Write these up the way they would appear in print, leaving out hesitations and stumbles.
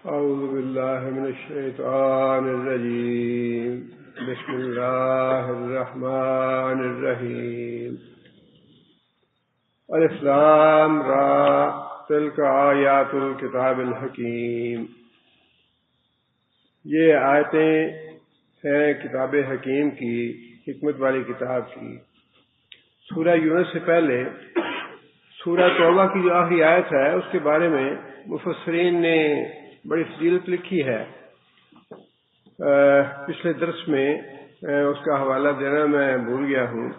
أعوذ بالله من الشيطان الرجيم. بسم الله الرحمن الرحيم. الف لام را تلک آیات الکتاب الحکیم. یہ آیتیں ہیں کتاب حکیم کی، حکمت والی کتاب کی. سورہ یونس سے پہلے سورہ توبہ کی جو آخری آیت ہے اس کے بارے میں مفسرین نے بڑی فضیلت لکھی ہے. پچھلے درس میں اس کا حوالہ دینا میں بھول گیا ہوں.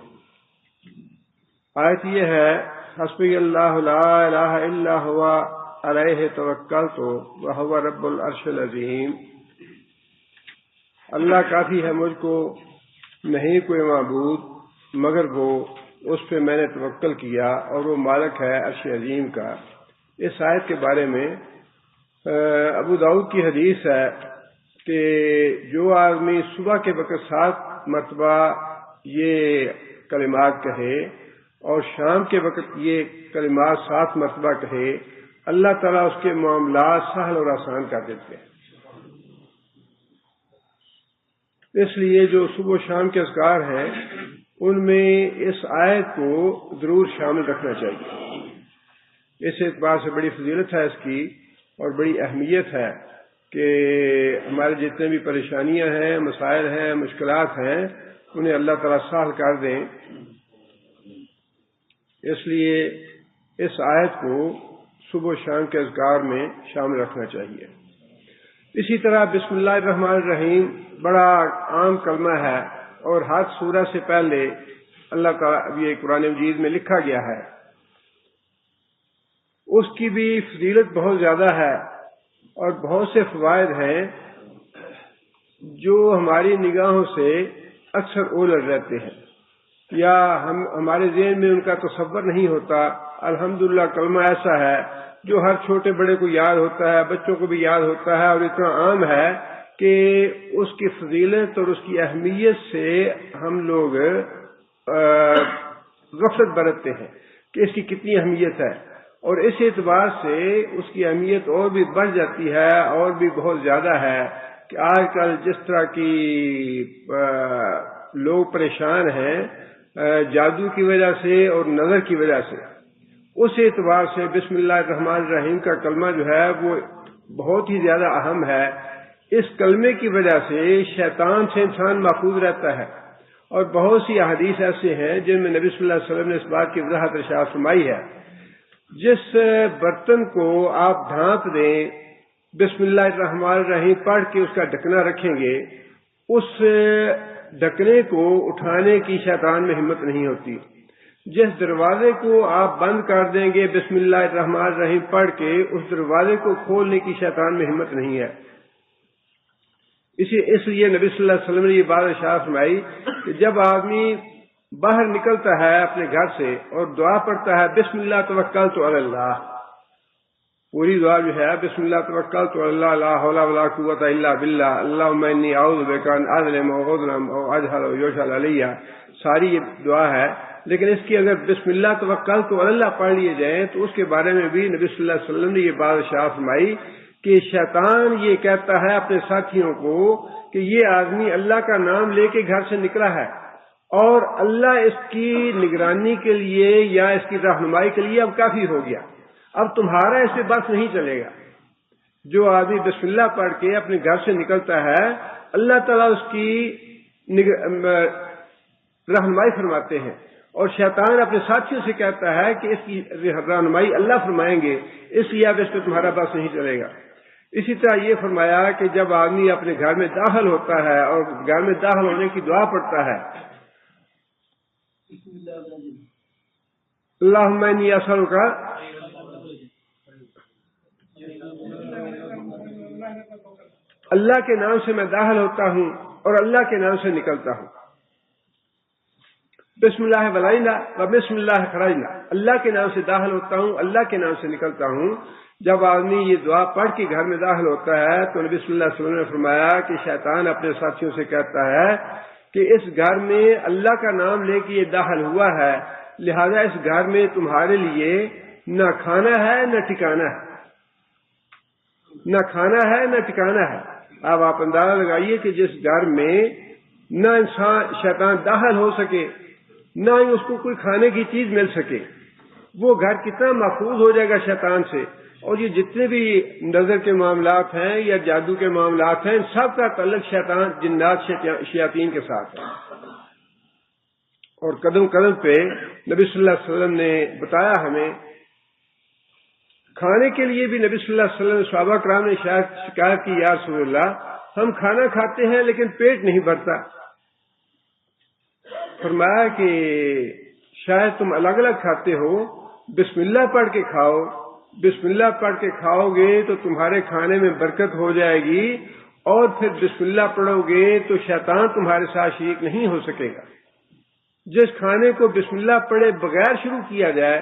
آیت یہ ہے: حسبی اللہ لا الہ الا ہوا علیہ توکلت وہو رب العرش العظیم. اللہ کافی ہے مجھ کو، نہیں کوئی معبود مگر وہ، اس پہ میں نے توکل کیا اور وہ مالک ہے عرش عظیم کا. اس آیت کے بارے میں ابو داؤد کی حدیث ہے کہ جو آدمی صبح کے وقت 7 مرتبہ یہ کلمات کہے اور شام کے وقت یہ کلمات 7 مرتبہ کہے، اللہ تعالیٰ اس کے معاملات سہل اور آسان کر دیتے ہیں. اس لیے جو صبح و شام کے اذکار ہیں ان میں اس آیت کو ضرور شامل رکھنا چاہیے. اس اعتبار سے بڑی فضیلت ہے اس کی اور بڑی اہمیت ہے کہ ہمارے جتنے بھی پریشانیاں ہیں، مسائل ہیں، مشکلات ہیں، انہیں اللہ تعالیٰ سہل کر دیں. اس لیے اس آیت کو صبح و شام کے اذکار میں شامل رکھنا چاہیے. اسی طرح بسم اللہ الرحمن الرحیم بڑا عام کلمہ ہے اور ہر سورہ سے پہلے اللہ تعالیٰ یہ قرآن مجید میں لکھا گیا ہے. اس کی بھی فضیلت بہت زیادہ ہے اور بہت سے فوائد ہیں جو ہماری نگاہوں سے اکثر اولٹ رہتے ہیں یا ہمارے ذہن میں ان کا تصور نہیں ہوتا. الحمدللہ کلمہ ایسا ہے جو ہر چھوٹے بڑے کو یاد ہوتا ہے، بچوں کو بھی یاد ہوتا ہے اور اتنا عام ہے کہ اس کی فضیلت اور اس کی اہمیت سے ہم لوگ غفلت برتتے ہیں کہ اس کی کتنی اہمیت ہے. اور اس اعتبار سے اس کی اہمیت اور بھی بڑھ جاتی ہے اور بھی بہت زیادہ ہے کہ آج کل جس طرح کی لوگ پریشان ہیں جادو کی وجہ سے اور نظر کی وجہ سے، اس اعتبار سے بسم اللہ الرحمن الرحیم کا کلمہ جو ہے وہ بہت ہی زیادہ اہم ہے. اس کلمے کی وجہ سے شیطان سے انسان محفوظ رہتا ہے اور بہت سی احادیث ایسے ہیں جن میں نبی صلی اللہ علیہ وسلم نے اس بات کی وضاحت ارشاد فرمائی ہے. جس برتن کو آپ ڈھانپ دیں، بسم اللہ الرحمن الرحیم پڑھ کے اس کا ڈھکنا رکھیں گے، اس ڈھکنے کو اٹھانے کی شیطان میں ہمت نہیں ہوتی. جس دروازے کو آپ بند کر دیں گے بسم اللہ الرحمن الرحیم پڑھ کے، اس دروازے کو کھولنے کی شیطان میں ہمت نہیں ہے. اس لیے نبی صلی اللہ علیہ وسلم نے یہ بات ارشاد فرمائی کہ جب آدمی باہر نکلتا ہے اپنے گھر سے اور دعا پڑھتا ہے بسم اللہ توکلت علی اللہ، پوری دعا جو ہے بسم اللہ توکلت علی اللہ لا حول ولا قوت الا باللہ اللہم انی اعوذ بک ان اظلم او اظلم او اجہل او یجہل علی، ساری یہ دعا ہے. لیکن اس کی اگر بسم اللہ توکلت علی اللہ پڑھ لیے جائیں تو اس کے بارے میں بھی نبی صلی اللہ علیہ وسلم نے یہ بات ارشاد فرمائی کہ شیطان یہ کہتا ہے اپنے ساتھیوں کو کہ یہ آدمی اللہ کا نام لے کے گھر سے نکلا ہے اور اللہ اس کی نگرانی کے لیے یا اس کی رہنمائی کے لیے اب کافی ہو گیا، اب تمہارا اس سے بس نہیں چلے گا. جو آدمی بسم اللہ پڑھ کے اپنے گھر سے نکلتا ہے اللہ تعالیٰ اس کی رہنمائی فرماتے ہیں اور شیطان اپنے ساتھیوں سے کہتا ہے کہ اس کی رہنمائی اللہ فرمائیں گے، اس لیے اب اس پہ تمہارا بس نہیں چلے گا. اسی طرح یہ فرمایا کہ جب آدمی اپنے گھر میں داخل ہوتا ہے اور گھر میں داخل ہونے کی دعا پڑھتا ہے اللہم انی اسألک، اللہ کے نام سے میں داخل ہوتا ہوں اور اللہ کے نام سے نکلتا ہوں. بسم اللہ ولجنا و بسم اللہ خرجنا، اللہ کے نام سے داخل ہوتا ہوں، اللہ کے نام سے نکلتا ہوں. جب آدمی یہ دعا پڑھ کے گھر میں داخل ہوتا ہے تو نبی صلی اللہ علیہ وسلم نے فرمایا کہ شیطان اپنے ساتھیوں سے کہتا ہے کہ اس گھر میں اللہ کا نام لے کے یہ داخل ہوا ہے، لہذا اس گھر میں تمہارے لیے نہ کھانا ہے نہ ٹھکانا ہے. نہ کھانا ہے نہ ٹکانا ہے. اب آپ اندازہ لگائیے کہ جس گھر میں نہ انسان شیطان داخل ہو سکے نہ ہی اس کو کوئی کھانے کی چیز مل سکے، وہ گھر کتنا محفوظ ہو جائے گا شیطان سے. اور یہ جتنے بھی نظر کے معاملات ہیں یا جادو کے معاملات ہیں، ان سب کا تعلق شیطان، جنات، شیاطین کے ساتھ ہے. اور قدم قدم پہ نبی صلی اللہ علیہ وسلم نے بتایا ہمیں. کھانے کے لیے بھی نبی صلی اللہ علیہ وسلم صحابہ کرام نے شکایت کی، یا رسول اللہ ہم کھانا کھاتے ہیں لیکن پیٹ نہیں بھرتا. فرمایا کہ شاید تم الگ الگ کھاتے ہو، بسم اللہ پڑھ کے کھاؤ. بسم اللہ پڑھ کے کھاؤ گے تو تمہارے کھانے میں برکت ہو جائے گی، اور پھر بسم اللہ پڑھو گے تو شیطان تمہارے ساتھ شریک نہیں ہو سکے گا. جس کھانے کو بسم اللہ پڑھے بغیر شروع کیا جائے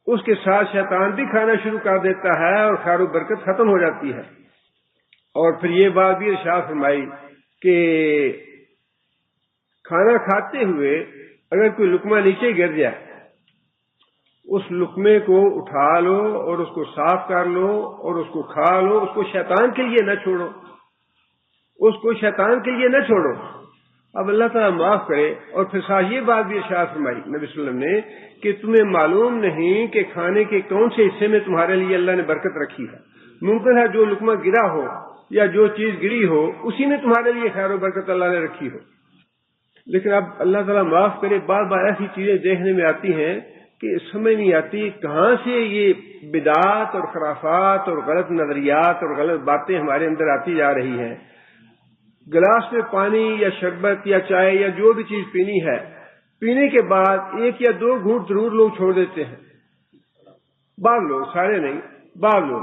اس کے ساتھ شیطان بھی کھانا شروع کر دیتا ہے اور خیر و برکت ختم ہو جاتی ہے. اور پھر یہ بات بھی ارشاد فرمائی کہ کھانا کھاتے ہوئے اگر کوئی لقمہ نیچے گر جائے، اس لقمے کو اٹھا لو اور اس کو صاف کر لو اور اس کو کھا لو. اس کو شیطان کے لیے نہ چھوڑو، اس کو شیطان کے لیے نہ چھوڑو. اب اللہ تعالیٰ معاف کرے. اور پھر ساتھ یہ بات بھی ارشاد فرمائی نبی صلی اللہ علیہ وسلم نے کہ تمہیں معلوم نہیں کہ کھانے کے کون سے حصے میں تمہارے لیے اللہ نے برکت رکھی ہے. ممکن ہے جو لقمہ گرا ہو یا جو چیز گری ہو اسی میں تمہارے لیے خیر و برکت اللہ نے رکھی ہو. لیکن اب اللہ تعالیٰ معاف کرے، بار بار ایسی چیزیں دیکھنے میں آتی ہیں کہ سمجھ نہیں آتی کہاں سے یہ بدعات اور خرافات اور غلط نظریات اور غلط باتیں ہمارے اندر آتی جا رہی ہیں. گلاس میں پانی یا شربت یا چائے یا جو بھی چیز پینی ہے، پینے کے بعد ایک یا دو گھونٹ ضرور لوگ چھوڑ دیتے ہیں. بعض لوگ، سارے نہیں، بعض لوگ،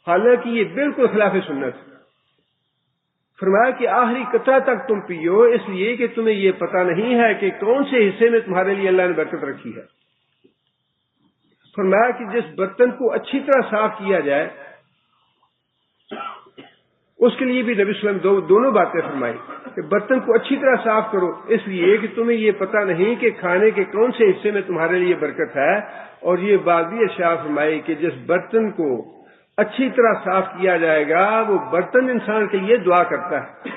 حالانکہ یہ بالکل خلاف سنت ہے. فرمایا کہ آخری قطرہ تک تم پیو، اس لیے کہ تمہیں یہ پتہ نہیں ہے کہ کون سے حصے میں تمہارے لیے اللہ نے برکت رکھی ہے. فرمایا کہ جس برتن کو اچھی طرح صاف کیا جائے اس کے لیے بھی نبی صلی اللہ علیہ وسلم دونوں باتیں فرمائی کہ برتن کو اچھی طرح صاف کرو، اس لیے کہ تمہیں یہ پتہ نہیں کہ کھانے کے کون سے حصے میں تمہارے لیے برکت ہے. اور یہ بات بھی ارشاد فرمائی کہ جس برتن کو اچھی طرح صاف کیا جائے گا وہ برتن انسان کے لیے دعا کرتا ہے.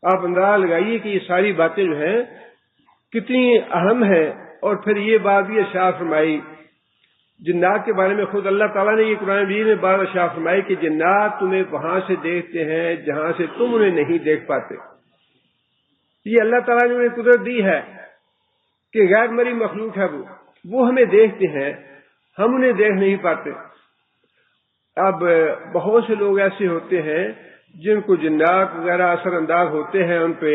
آپ اندازہ لگائیے کہ یہ ساری باتیں جو ہیں کتنی اہم ہیں. اور پھر یہ بات بھی ارشاد فرمائی جنات کے بارے میں. خود اللہ تعالیٰ نے یہ قرآن مجید میں بات ارشاد فرمائی کہ جنات تمہیں وہاں سے دیکھتے ہیں جہاں سے تم انہیں نہیں دیکھ پاتے. یہ اللہ تعالیٰ نے انہیں قدرت دی ہے کہ غیر مری مخلوق ہے وہ ہمیں دیکھتے ہیں، ہم انہیں دیکھ نہیں پاتے. اب بہت سے لوگ ایسے ہوتے ہیں جن کو جنات وغیرہ اثر انداز ہوتے ہیں ان پہ،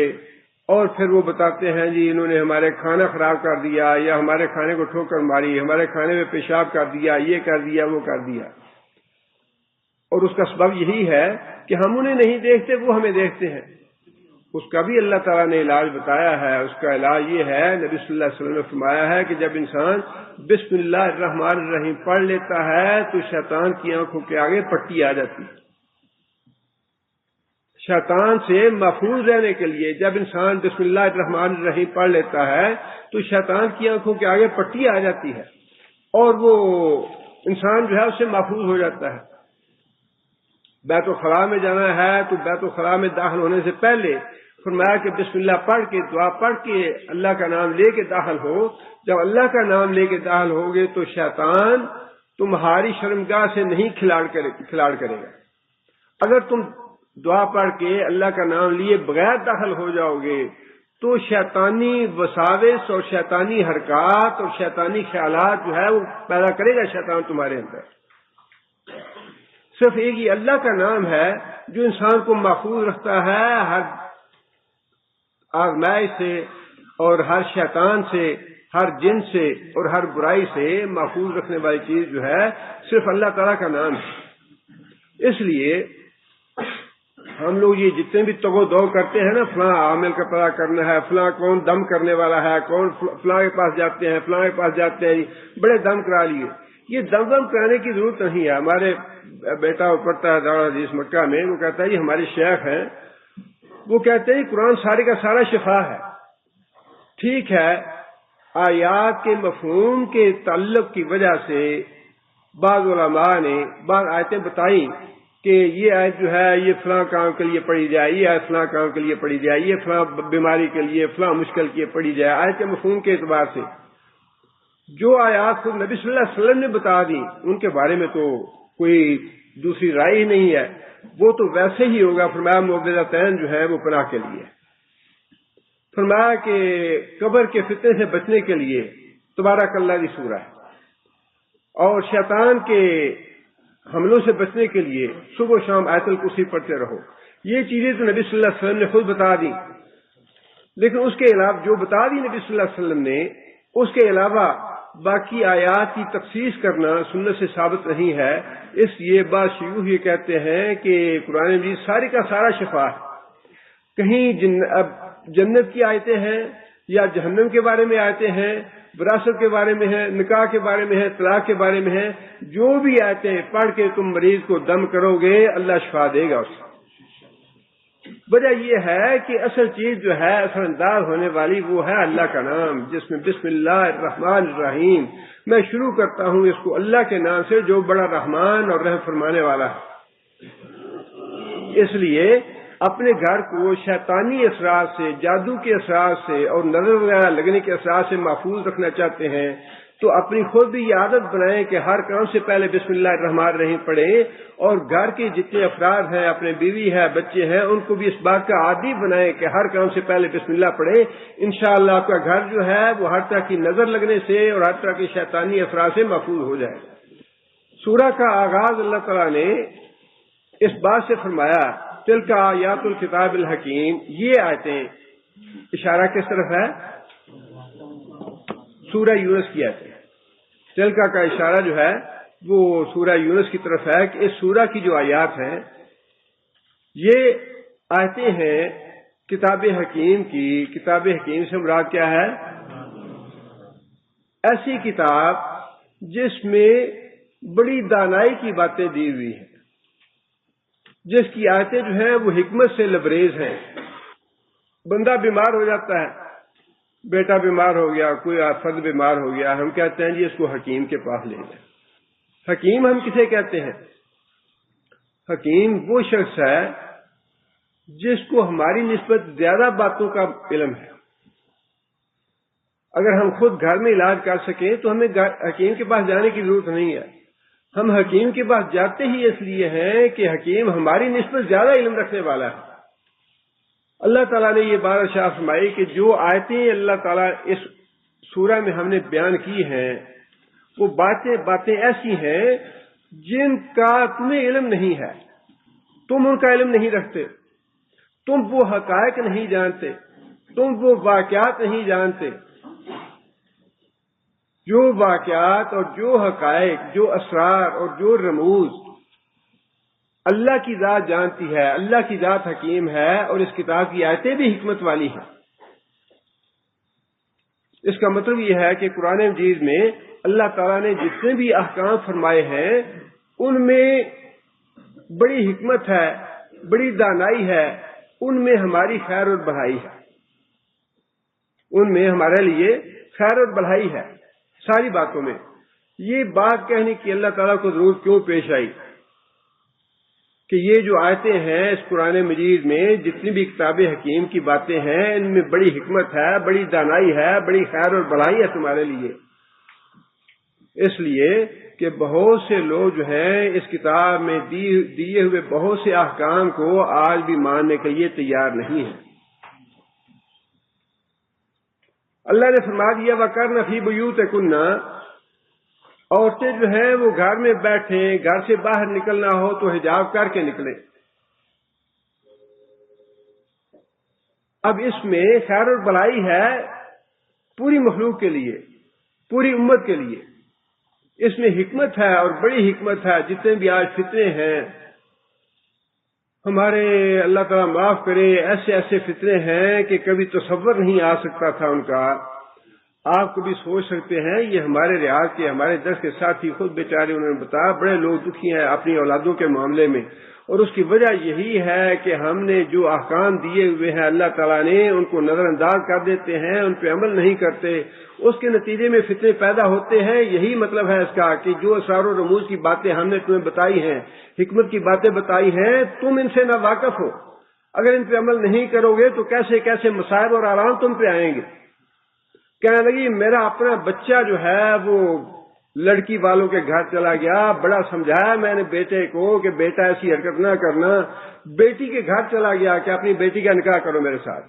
اور پھر وہ بتاتے ہیں جی انہوں نے ہمارے کھانا خراب کر دیا یا ہمارے کھانے کو ٹھوکر ماری، ہمارے کھانے میں پیشاب کر دیا، یہ کر دیا، وہ کر دیا. اور اس کا سبب یہی ہے کہ ہم انہیں نہیں دیکھتے، وہ ہمیں دیکھتے ہیں. اس کا بھی اللہ تعالیٰ نے علاج بتایا ہے. اس کا علاج یہ ہے، نبی صلی اللہ علیہ وسلم نے فرمایا ہے کہ جب انسان بسم اللہ الرحمن الرحیم پڑھ لیتا ہے تو شیطان کی آنکھوں کے آگے پٹی آ جاتی ہے. شیطان سے محفوظ رہنے کے لیے جب انسان بسم اللہ الرحمن الرحیم پڑھ لیتا ہے تو شیطان کی آنکھوں کے آگے پٹی آ جاتی ہے اور وہ انسان جو ہے اس سے محفوظ ہو جاتا ہے. بیت الخلاء میں جانا ہے تو بیت الخلاء میں داخل ہونے سے پہلے فرمایا کہ بسم اللہ پڑھ کے دعا پڑھ کے اللہ کا نام لے کے داخل ہو. جب اللہ کا نام لے کے داخل ہوگے تو شیطان تمہاری شرمگاہ سے نہیں کھلاڑ کرے گا. اگر تم دعا پڑھ کے اللہ کا نام لیے بغیر داخل ہو جاؤ گے تو شیطانی وساوس اور شیطانی حرکات اور شیطانی خیالات جو ہے وہ پیدا کرے گا شیطان تمہارے اندر. صرف ایک ہی اللہ کا نام ہے جو انسان کو محفوظ رکھتا ہے ہر آزمائش سے اور ہر شیطان سے، ہر جن سے اور ہر برائی سے محفوظ رکھنے والی چیز جو ہے صرف اللہ تعالیٰ کا نام ہے. اس لیے ہم لوگ یہ جتنے بھی تگو دو کرتے ہیں نا، فلاں عامل کا پتہ کرنا ہے، فلاں کون دم کرنے والا ہے، کون فلاں کے پاس جاتے ہیں، فلاں کے پاس جاتے ہیں، بڑے دم کرا لیے. یہ دم کرانے کی ضرورت نہیں ہے. ہمارے بیٹا پڑھتا ہے دارا حدیث مکہ میں، وہ کہتا ہے یہ ہمارے شیخ ہیں، وہ کہتے ہیں قرآن سارے کا سارا شفا ہے. ٹھیک ہے، آیات کے مفہوم کے تعلق کی وجہ سے بعض علماء نے بعض آیتیں بتائیں کہ یہ آیت جو ہے یہ فلاں کام کے لیے پڑھی جائے، یہ آیت فلاں کام کے لیے پڑھی جائے، یہ فلاں بیماری کے لیے، فلاں مشکل کے لیے پڑھی جائے۔ آیت کے مفہوم کے اعتبار سے جو آیات خود نبی صلی اللہ علیہ وسلم نے بتا دی ان کے بارے میں تو کوئی دوسری رائے ہی نہیں ہے، وہ تو ویسے ہی ہوگا۔ فرمایا معوذتین جو ہے وہ پناہ کے لیے، فرمایا کہ قبر کے فتنے سے بچنے کے لیے تبارک اللہ کی سورہ ہے، اور شیطان کے حملوں سے بچنے کے لیے صبح و شام آیت الکرسی پڑھتے رہو۔ یہ چیزیں تو نبی صلی اللہ علیہ وسلم نے خود بتا دی، لیکن اس کے علاوہ جو بتا دی نبی صلی اللہ علیہ وسلم نے، اس کے علاوہ باقی آیات کی تخصیص کرنا سنت سے ثابت نہیں ہے۔ اس لیے بعض شیوخ یہ کہتے ہیں کہ قرآن مجید سارے کا سارا شفا ہے، کہیں اب جنت کی آیتیں ہیں یا جہنم کے بارے میں آیتیں ہیں، وراثت کے بارے میں ہے، نکاح کے بارے میں ہے، طلاق کے بارے میں ہے، جو بھی آیتیں پڑھ کے تم مریض کو دم کرو گے اللہ شفا دے گا اسے۔ وجہ یہ ہے کہ اصل چیز جو ہے اثر انداز ہونے والی وہ ہے اللہ کا نام، جس میں بسم اللہ الرحمن الرحیم، میں شروع کرتا ہوں اس کو اللہ کے نام سے جو بڑا رحمان اور رحم فرمانے والا ہے۔ اس لیے اپنے گھر کو شیطانی اثرات سے، جادو کے اثرات سے اور نظر وغیرہ لگنے کے اثرات سے محفوظ رکھنا چاہتے ہیں تو اپنی خود بھی یہ عادت بنائیں کہ ہر کام سے پہلے بسم اللہ الرحمن الرحیم پڑھیں، اور گھر کے جتنے افراد ہیں، اپنے بیوی ہے، بچے ہیں، ان کو بھی اس بات کا عادی بنائیں کہ ہر کام سے پہلے بسم اللہ پڑھیں۔ انشاءاللہ آپ کا گھر جو ہے وہ ہر طرح کی نظر لگنے سے اور ہر طرح کی شیطانی اثرات سے محفوظ ہو جائے۔ سورہ کا آغاز اللہ تعالیٰ نے اس بات سے فرمایا تلک آیات الکتاب الحکیم، یہ آیتیں اشارہ کس طرف ہے؟ سورہ یونس کی آیتیں۔ تلکا کا اشارہ جو ہے وہ سورہ یونس کی طرف ہے کہ اس سورہ کی جو آیات ہیں یہ آیتیں ہیں کتاب حکیم کی۔ کتاب حکیم سے مراد کیا ہے؟ ایسی کتاب جس میں بڑی دانائی کی باتیں دی ہوئی ہیں، جس کی آیتیں جو ہیں وہ حکمت سے لبریز ہیں۔ بندہ بیمار ہو جاتا ہے، بیٹا بیمار ہو گیا، کوئی فرد بیمار ہو گیا، ہم کہتے ہیں جی اس کو حکیم کے پاس لے جائیں۔ حکیم ہم کسے کہتے ہیں؟ حکیم وہ شخص ہے جس کو ہماری نسبت زیادہ باتوں کا علم ہے۔ اگر ہم خود گھر میں علاج کر سکیں تو ہمیں حکیم کے پاس جانے کی ضرورت نہیں ہے۔ ہم حکیم کے پاس جاتے ہی اس لیے ہیں کہ حکیم ہماری نسبت زیادہ علم رکھنے والا ہے۔ اللہ تعالیٰ نے یہ بات ارشاد فرمائی کہ جو آیتیں اللہ تعالیٰ اس سورہ میں ہم نے بیان کی ہیں وہ باتیں ایسی ہیں جن کا تمہیں علم نہیں ہے، تم ان کا علم نہیں رکھتے، تم وہ حقائق نہیں جانتے، تم وہ واقعات نہیں جانتے۔ جو واقعات اور جو حقائق، جو اسرار اور جو رموز اللہ کی ذات جانتی ہے، اللہ کی ذات حکیم ہے، اور اس کتاب کی آیتیں بھی حکمت والی ہیں۔ اس کا مطلب یہ ہے کہ قرآن مجید میں اللہ تعالیٰ نے جتنے بھی احکام فرمائے ہیں ان میں بڑی حکمت ہے، بڑی دانائی ہے، ان میں ہماری خیر اور بھلائی ہے، ان میں ہمارے لیے خیر اور بھلائی ہے۔ ساری باتوں میں یہ بات کہنے کی اللہ تعالیٰ کو ضرورت کیوں پیش آئی کہ یہ جو آیتیں ہیں اس قرآن مجید میں، جتنی بھی کتاب حکیم کی باتیں ہیں، ان میں بڑی حکمت ہے، بڑی دانائی ہے، بڑی خیر اور بھلائی ہے تمہارے لیے۔ اس لیے کہ بہت سے لوگ جو ہیں اس کتاب میں دیے ہوئے بہت سے احکام کو آج بھی ماننے کے لیے تیار نہیں ہیں۔ اللہ نے فرما دیا وَقَرْنَ فِي بُيُوتِكُنَّ، عورتیں جو ہیں وہ گھر میں بیٹھیں، گھر سے باہر نکلنا ہو تو حجاب کر کے نکلیں۔ اب اس میں خیر اور بھلائی ہے پوری مخلوق کے لیے، پوری امت کے لیے۔ اس میں حکمت ہے اور بڑی حکمت ہے۔ جتنے بھی آج فتنے ہیں ہمارے، اللہ تعالیٰ معاف کرے، ایسے ایسے فتنے ہیں کہ کبھی تصور نہیں آ سکتا تھا ان کا۔ آپ کبھی سوچ سکتے ہیں، یہ ہمارے ریاض کے ہمارے درس کے ساتھ ہی خود بیچارے انہوں نے بتایا بڑے لوگ دکھی ہیں اپنی اولادوں کے معاملے میں، اور اس کی وجہ یہی ہے کہ ہم نے جو احکام دیے ہوئے ہیں اللہ تعالیٰ نے ان کو نظر انداز کر دیتے ہیں، ان پہ عمل نہیں کرتے، اس کے نتیجے میں فتنے پیدا ہوتے ہیں۔ یہی مطلب ہے اس کا کہ جو اسرار و رموز کی باتیں ہم نے تمہیں بتائی ہیں، حکمت کی باتیں بتائی ہیں، تم ان سے نہ واقف ہو، اگر ان پہ عمل نہیں کرو گے تو کیسے کیسے مصائب اور آرام تم پہ آئیں گے۔ کہنے لگی میرا اپنا بچہ جو ہے وہ لڑکی والوں کے گھر چلا گیا، بڑا سمجھایا میں نے بیٹے کو کہ بیٹا ایسی حرکت نہ کرنا، بیٹی کے گھر چلا گیا کہ اپنی بیٹی کا نکاح کرو میرے ساتھ۔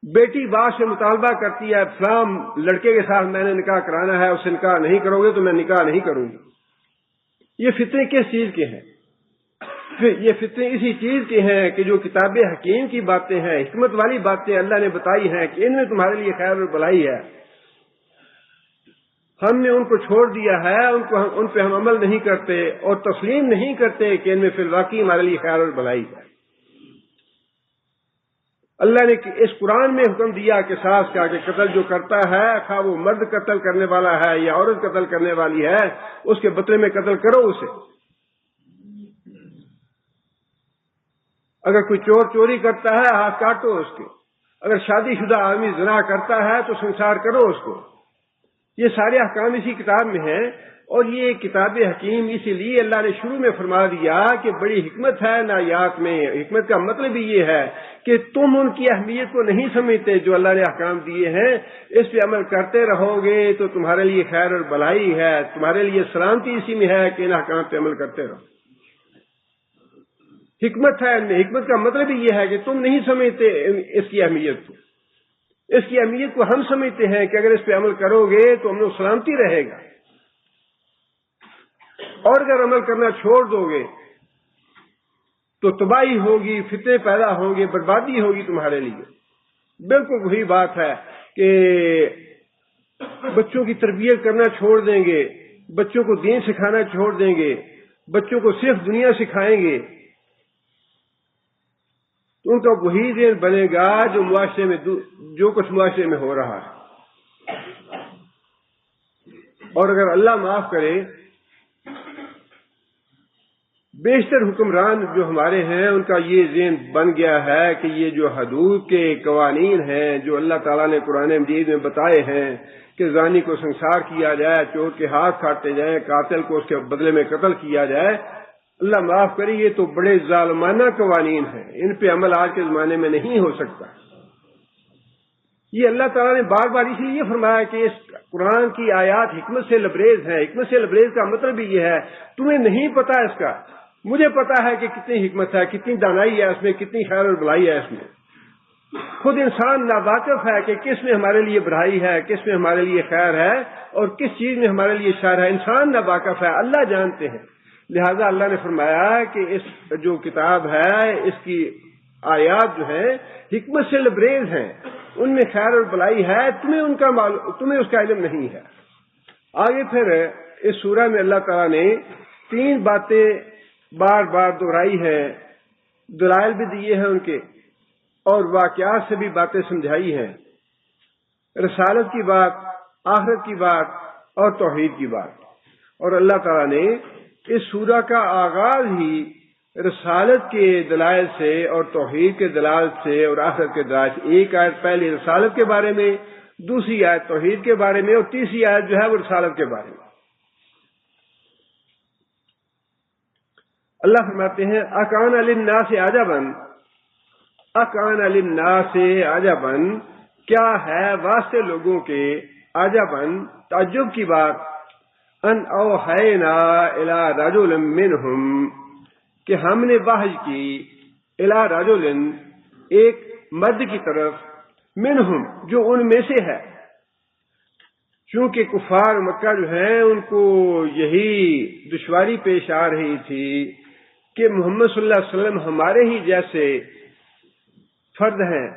بیٹی باپ سے مطالبہ کرتی ہے فلاں لڑکے کے ساتھ میں نے نکاح کرانا ہے، اس سے نکاح نہیں کرو گے تو میں نکاح نہیں کروں گی۔ یہ فتنے کس چیز کے ہیں؟ یہ فتنے اسی چیز کے ہیں کہ جو کتاب حکیم کی باتیں ہیں، حکمت والی باتیں اللہ نے بتائی ہیں کہ ان میں تمہارے لیے خیر اور بھلائی ہے، ہم نے ان کو چھوڑ دیا ہے، ان پہ ہم عمل نہیں کرتے اور تسلیم نہیں کرتے کہ ان میں فی الواقع ہمارے لیے خیر اور بھلائی ہے۔ اللہ نے اس قرآن میں حکم دیا قصاص کا کہ قتل جو کرتا ہے خواہ وہ مرد قتل کرنے والا ہے یا عورت قتل کرنے والی ہے، اس کے بدلے میں قتل کرو اسے۔ اگر کوئی چور چوری کرتا ہے ہاتھ کاٹو اس کے، اگر شادی شدہ آدمی زنا کرتا ہے تو سنسار کرو اس کو۔ یہ سارے احکام اسی کتاب میں ہیں، اور یہ کتاب حکیم اسی لیے اللہ نے شروع میں فرما دیا کہ بڑی حکمت ہے نایات میں۔ حکمت کا مطلب ہی یہ ہے کہ تم ان کی اہمیت کو نہیں سمجھتے جو اللہ نے احکام دیے ہیں، اس پہ عمل کرتے رہو گے تو تمہارے لیے خیر اور بھلائی ہے، تمہارے لیے سلامتی اسی میں ہے کہ ان احکام پہ عمل کرتے رہو۔ حکمت ہے، حکمت کا مطلب ہی یہ ہے کہ تم نہیں سمجھتے اس کی اہمیت کو، اس کی اہمیت کو ہم سمجھتے ہیں کہ اگر اس پہ عمل کرو گے تو ہم لوگ سلامتی رہے گا، اور اگر عمل کرنا چھوڑ دو گے تو تباہی ہوگی، فتنے پیدا ہوں گے، بربادی ہوگی تمہارے لیے۔ بالکل وہی بات ہے کہ بچوں کی تربیت کرنا چھوڑ دیں گے، بچوں کو دین سکھانا چھوڑ دیں گے، بچوں کو صرف دنیا سکھائیں گے، تو ان کا وہی دین بنے گا جو معاشرے میں جو کچھ معاشرے میں ہو رہا ہے۔ اور اگر اللہ معاف کرے بیشتر حکمران جو ہمارے ہیں ان کا یہ ذہن بن گیا ہے کہ یہ جو حدود کے قوانین ہیں جو اللہ تعالیٰ نے قرآن مجید میں بتائے ہیں کہ زانی کو سنسار کیا جائے، چور کے ہاتھ کاٹے جائیں، قاتل کو اس کے بدلے میں قتل کیا جائے، اللہ معاف کرے یہ تو بڑے ظالمانہ قوانین ہیں، ان پہ عمل آج کے زمانے میں نہیں ہو سکتا۔ یہ اللہ تعالیٰ نے بار بار اس لیے فرمایا کہ اس قرآن کی آیات حکمت سے لبریز ہیں۔ حکمت سے لبریز کا مطلب یہ ہے تمہیں نہیں پتا اس کا، مجھے پتا ہے کہ کتنی حکمت ہے، کتنی دانائی ہے اس میں، کتنی خیر اور بھلائی ہے اس میں۔ خود انسان ناواقف ہے کہ کس میں ہمارے لیے بھلائی ہے، کس میں ہمارے لیے خیر ہے اور کس چیز میں ہمارے لیے شر ہے، انسان ناواقف ہے، اللہ جانتے ہیں۔ لہذا اللہ نے فرمایا کہ اس جو کتاب ہے اس کی آیات جو ہیں حکمت سے لبریز ہیں، ان میں خیر اور بھلائی ہے، تمہیں اس کا علم نہیں ہے۔ آگے پھر اس سورہ میں اللہ تعالیٰ نے 3 باتیں بار بار دہرائی ہیں، دلائل بھی دیے ہیں ان کے، اور واقعات سے بھی باتیں سمجھائی ہیں، رسالت کی بات، آخرت کی بات اور توحید کی بات۔ اور اللہ تعالیٰ نے اس سورہ کا آغاز ہی رسالت کے دلائل سے اور توحید کے دلائل سے اور آخرت کے دلائل سے، ایک آیت پہلے رسالت کے بارے میں، دوسری آیت توحید کے بارے میں، اور تیسری آیت جو ہے وہ رسالت کے بارے میں۔ اللہ فرماتے ہیں اکان للناس عجبا، اکان للناس عجبا، کیا ہے واسطے لوگوں کے، عجبا تعجب کی بات، ان اوحینا الی رجل منہم، کہ ہم نے وحی کی، الی رجل ایک مرد کی طرف، منہم جو ان میں سے ہے، چونکہ کفار مکہ جو ہیں ان کو یہی دشواری پیش آ رہی تھی کہ محمد صلی اللہ علیہ وسلم ہمارے ہی جیسے فرد ہیں،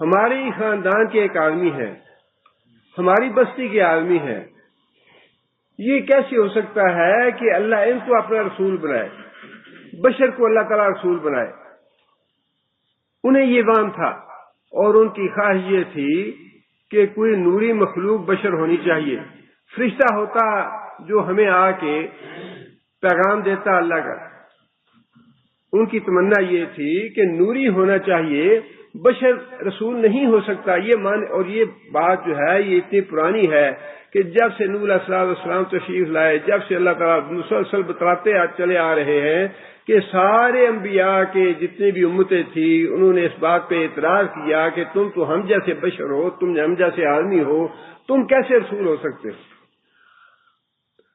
ہمارے ہی خاندان کے ایک آدمی ہیں، ہماری بستی کے آدمی ہیں، یہ کیسے ہو سکتا ہے کہ اللہ ان کو اپنا رسول بنائے، بشر کو اللہ تعالیٰ رسول بنائے۔ انہیں یہ وہم تھا اور ان کی خواہش یہ تھی کہ کوئی نوری مخلوق بشر ہونی چاہیے، فرشتہ ہوتا جو ہمیں آ کے پیغام دیتا اللہ کا۔ ان کی تمنا یہ تھی کہ نوری ہونا چاہیے، بشر رسول نہیں ہو سکتا۔ اور یہ بات جو ہے یہ اتنی پرانی ہے کہ جب سے نوح علیہ السلام تشریف لائے، جب سے اللہ تعالیٰ مسلسل بتلاتے چلے آ رہے ہیں کہ سارے انبیاء کے جتنے بھی امتیں تھی انہوں نے اس بات پہ اعتراض کیا کہ تم تو ہم جیسے بشر ہو، تم ہم جیسے آدمی ہو، تم کیسے رسول ہو سکتے ہو؟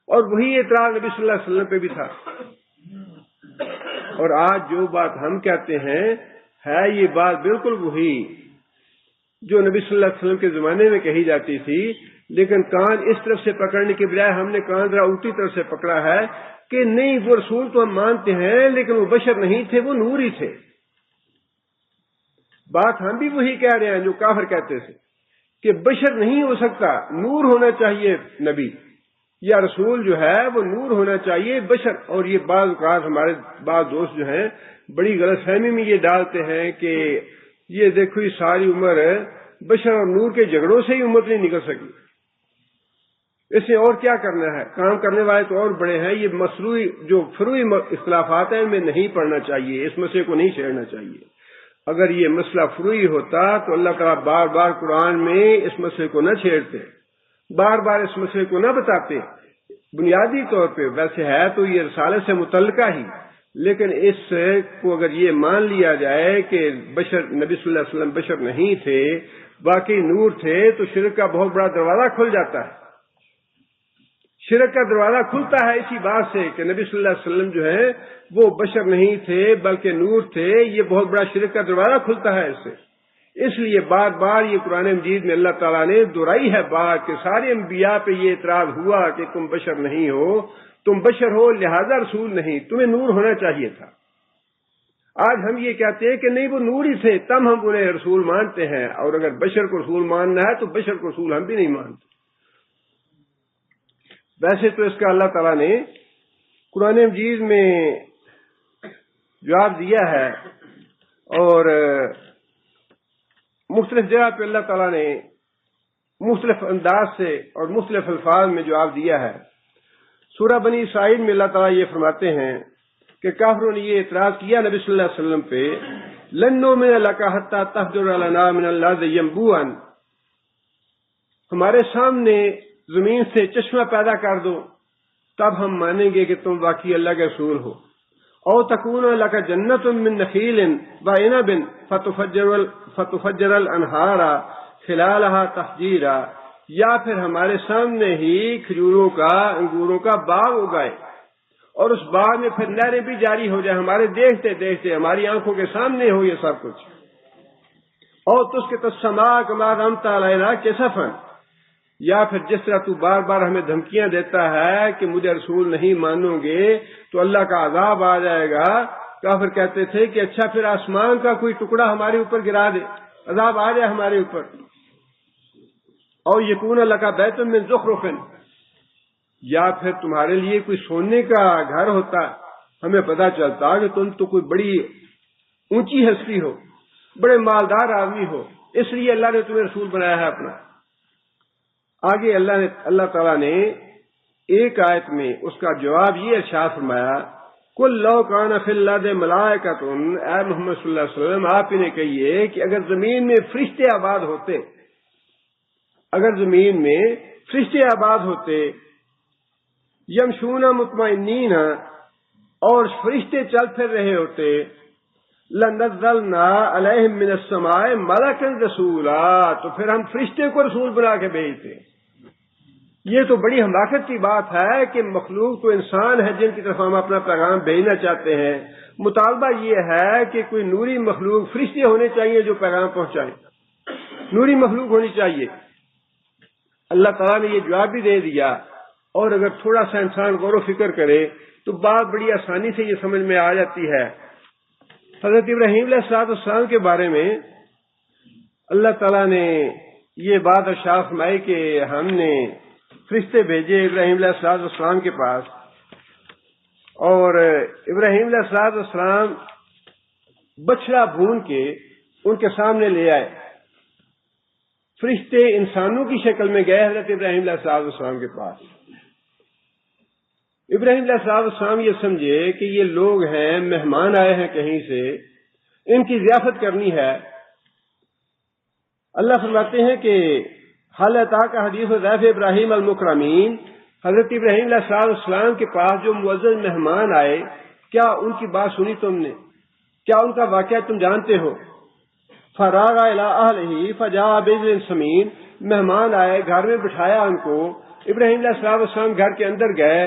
اور وہی اعتراض نبی صلی اللہ علیہ وسلم پہ بھی تھا۔ اور آج جو بات ہم کہتے ہیں ہے یہ بات بالکل وہی جو نبی صلی اللہ علیہ وسلم کے زمانے میں کہی جاتی تھی، لیکن کان اس طرف سے پکڑنے کے بجائے ہم نے کان ذرا الٹی طرف سے پکڑا ہے کہ نہیں، وہ رسول تو ہم مانتے ہیں لیکن وہ بشر نہیں تھے، وہ نور ہی تھے۔ بات ہم بھی وہی کہہ رہے ہیں جو کافر کہتے تھے کہ بشر نہیں ہو سکتا، نور ہونا چاہیے، نبی یا رسول جو ہے وہ نور ہونا چاہیے، بشر۔ اور یہ بعض اوقات ہمارے بعض دوست جو ہیں بڑی غلط فہمی میں یہ ڈالتے ہیں کہ یہ دیکھو یہ ساری عمر بشر اور نور کے جھگڑوں سے ہی امت نہیں نکل سکی، اس سے اور کیا کرنا ہے، کام کرنے والے تو اور بڑے ہیں۔ یہ مصروعی جو فروعی اختلافات ہیں ان میں نہیں پڑنا چاہیے، اس مسئلے کو نہیں چھیڑنا چاہیے۔ اگر یہ مسئلہ فروعی ہوتا تو اللہ تعالیٰ بار بار قرآن میں اس مسئلے کو نہ چھیڑتے، بار بار اس مسئلے کو نہ بتاتے۔ بنیادی طور پہ ویسے ہے تو یہ رسالے سے متعلقہ ہی، لیکن اس کو اگر یہ مان لیا جائے کہ بشر، نبی صلی اللہ علیہ وسلم بشر نہیں تھے، باقی نور تھے، تو شرک کا بہت بڑا دروازہ کھل جاتا ہے۔ شرک کا دروازہ کھلتا ہے اسی بات سے کہ نبی صلی اللہ علیہ وسلم جو ہے وہ بشر نہیں تھے بلکہ نور تھے، یہ بہت بڑا شرک کا دروازہ کھلتا ہے اس سے۔ اس لیے بار بار یہ قرآن مجید میں اللہ تعالیٰ نے دہرائی ہے بات کہ سارے انبیاء پہ یہ اعتراض ہوا کہ تم بشر نہیں ہو، تم بشر ہو لہذا رسول نہیں، تمہیں نور ہونا چاہیے تھا۔ آج ہم یہ کہتے ہیں کہ نہیں وہ نور ہی تھے، تب ہم انہیں رسول مانتے ہیں، اور اگر بشر کو رسول ماننا ہے تو بشر کو رسول ہم بھی نہیں مانتے۔ ویسے تو اس کا اللہ تعالیٰ نے قرآن مجید میں جواب دیا ہے، اور مختلف جگہ پہ اللہ تعالیٰ نے مختلف انداز سے اور مختلف الفاظ میں جواب دیا ہے۔ سورہ بنی اسرائیل میں اللہ تعالیٰ یہ فرماتے ہیں کہ کافروں نے یہ اعتراض کیا نبی صلی اللہ علیہ وسلم پہ، لن نؤمن لک حتی تفجر لنا من الارض ینبوعا، ہمارے سامنے زمین سے چشمہ پیدا کر دو تب ہم مانیں گے کہ تم واقعی اللہ کے رسول ہو۔ او تکون لک جنت من نخیل وعنب فتفجر الانہار خلالها تفجیرا، یا پھر ہمارے سامنے ہی کھجوروں کا، انگوروں کا باغ اگائے اور اس باغ میں پھر نہریں بھی جاری ہو جائے، ہمارے دیکھتے دیکھتے ہماری آنکھوں کے سامنے ہو یہ سب کچھ۔ اور تسقط السماء کما زعمت علینا کسفا، یا پھر جس طرح تو بار بار ہمیں دھمکیاں دیتا ہے کہ مجھے رسول نہیں مانو گے تو اللہ کا عذاب آ جائے گا۔ کافر کہتے تھے کہ اچھا پھر آسمان کا کوئی ٹکڑا ہمارے اوپر گرا دے، عذاب آ جائے ہمارے اوپر۔ اور یکون لک بیت من زخرف، یا پھر تمہارے لیے کوئی سونے کا گھر ہوتا، ہمیں پتہ چلتا کہ تم تو کوئی بڑی اونچی ہستی ہو، بڑے مالدار آدمی ہو، اس لیے اللہ نے تمہیں رسول بنایا ہے اپنا۔ آگے اللہ تعالیٰ نے ایک آیت میں اس کا جواب یہ ارشاد فرمایا، کل لو کان فی الارض ملائکۃ، اے محمد صلی اللہ علیہ وسلم آپ انہیں کہیے کہ اگر زمین میں فرشتے آباد ہوتے، اگر زمین میں فرشتے آباد ہوتے، یمشون مطمئنین، اور فرشتے چل پھر رہے ہوتے، لنزلنا علیہم من السماء ملکا رسولا، تو پھر ہم فرشتے کو رسول بنا کے بھیجتے۔ یہ تو بڑی حماقت کی بات ہے کہ مخلوق تو انسان ہے جن کی طرف ہم اپنا پیغام بھیجنا چاہتے ہیں، مطالبہ یہ ہے کہ کوئی نوری مخلوق، فرشتے ہونے چاہیے جو پیغام پہنچائیں، نوری مخلوق ہونی چاہیے۔ اللہ تعالیٰ نے یہ جواب بھی دے دیا، اور اگر تھوڑا سا انسان غور و فکر کرے تو بات بڑی آسانی سے یہ سمجھ میں آ جاتی ہے۔ حضرت ابراہیم علیہ السلام کے بارے میں اللہ تعالیٰ نے یہ بات ارشاد فرمائی کہ ہم نے فرشتے بھیجے ابراہیم علیہ السلام کے پاس، اور ابراہیم علیہ السلام بچڑا بھون کے ان کے سامنے لے آئے. فرشتے انسانوں کی شکل میں گئے حضرت ابراہیم علیہ السلام کے پاس. ابراہیم علیہ السلام یہ سمجھے کہ یہ لوگ ہیں، مہمان آئے ہیں کہیں سے، ان کی ضیافت کرنی ہے. اللہ فرماتے ہیں کہ حال اتاک حدیث ضیف ابراہیم المکرمین، حضرت ابراہیم علیہ السلام کے پاس جو معزز مہمان آئے، کیا ان کی بات سنی تم نے؟ کیا ان کا واقعہ تم جانتے ہو؟ فراغ الی اہلہ فجاء بعجل سمین، مہمان آئے، گھر میں بٹھایا ان کو. ابراہیم علیہ السلام گھر کے اندر گئے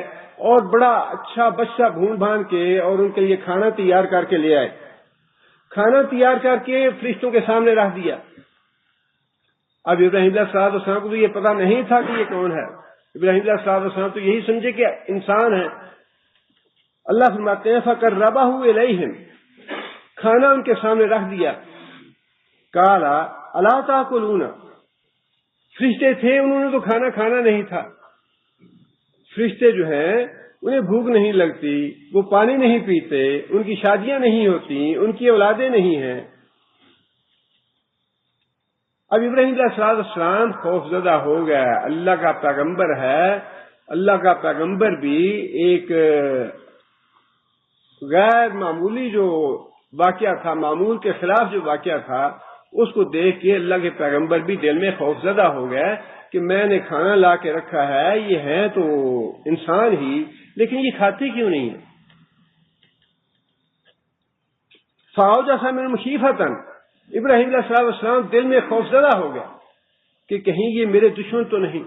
اور بڑا اچھا بچہ بھون بھان کے اور ان کے لیے کھانا تیار کر کے لے آئے. کھانا تیار کر کے فرشتوں کے سامنے رکھ دیا. اب ابراہیم علیہ السلام کو تو یہ پتہ نہیں تھا کہ یہ کون ہے. ابراہیم علیہ السلام تو یہی سمجھے کہ انسان ہے. اللہ فرماتے ہیں فَقَرَّبَهُ إِلَيْهِمْ، کھانا ان کے سامنے رکھ دیا. قَالَ أَلَا تَأْكُلُونَ، فرشتے تھے، انہوں نے تو کھانا کھانا نہیں تھا. فرشتے جو ہیں انہیں بھوک نہیں لگتی، وہ پانی نہیں پیتے، ان کی شادیاں نہیں ہوتی، ان کی اولادیں نہیں ہیں. اب ابراہیم علیہ السلام خوف زدہ ہو گیا. اللہ کا پیغمبر ہے، اللہ کا پیغمبر بھی ایک غیر معمولی جو واقعہ تھا، معمول کے خلاف جو واقعہ تھا، اس کو دیکھ کے اللہ کے پیغمبر بھی دل میں خوف زدہ ہو گئے کہ میں نے کھانا لا کے رکھا ہے، یہ ہیں تو انسان ہی، لیکن یہ کھاتے کیوں نہیں ہیں؟ فَأَوْجَسَ مِنْهُمْ خِيفَةً، ابراہیم علیہ السلام دل میں خوف زدہ ہو گیا کہ کہیں یہ میرے دشمن تو نہیں.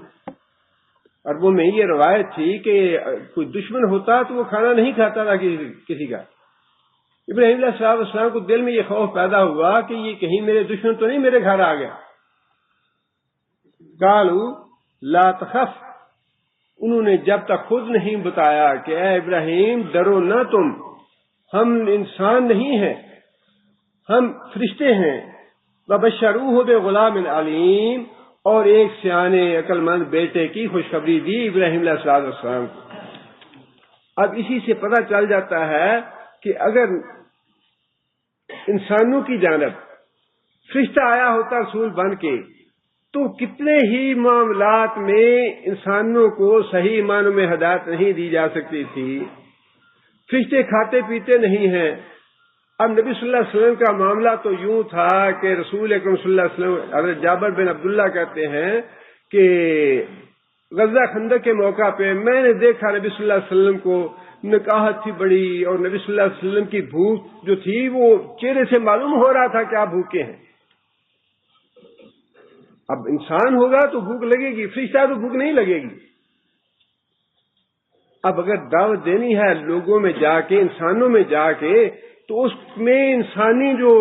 عربوں میں یہ روایت تھی کہ کوئی دشمن ہوتا تو وہ کھانا نہیں کھاتا تھا کسی کا. ابراہیم علیہ السلام کو دل میں یہ خوف پیدا ہوا کہ یہ کہیں میرے دشمن تو نہیں میرے گھر آ گیا. قالوا لا تخف، انہوں نے جب تک خود نہیں بتایا کہ اے ابراہیم ڈرو نہ تم، ہم انسان نہیں ہیں، ہم فرشتے ہیں. وبشروہ بغلام علیم، اور ایک سیانے عقل مند بیٹے کی خوشخبری دی ابراہیم علیہ السلام کو. اب اسی سے پتہ چل جاتا ہے کہ اگر انسانوں کی جانب فرشتہ آیا ہوتا رسول بن کے تو کتنے ہی معاملات میں انسانوں کو صحیح معنوں میں ہدایت نہیں دی جا سکتی تھی. فرشتے کھاتے پیتے نہیں ہیں. اب نبی صلی اللہ علیہ وسلم کا معاملہ تو یوں تھا کہ رسول اکرم صلی اللہ علیہ وسلم، حضرت جابر بن عبداللہ کہتے ہیں کہ غزوہ خندق کے موقع پہ میں نے دیکھا نبی صلی اللہ علیہ وسلم کو نکاحت تھی بڑی، اور نبی صلی اللہ علیہ وسلم کی بھوک جو تھی وہ چہرے سے معلوم ہو رہا تھا کہ آپ بھوکے ہیں. اب انسان ہوگا تو بھوک لگے گی، فرشتہ تو بھوک نہیں لگے گی. اب اگر دعوت دینی ہے لوگوں میں جا کے، انسانوں میں جا کے، تو اس میں انسانی جو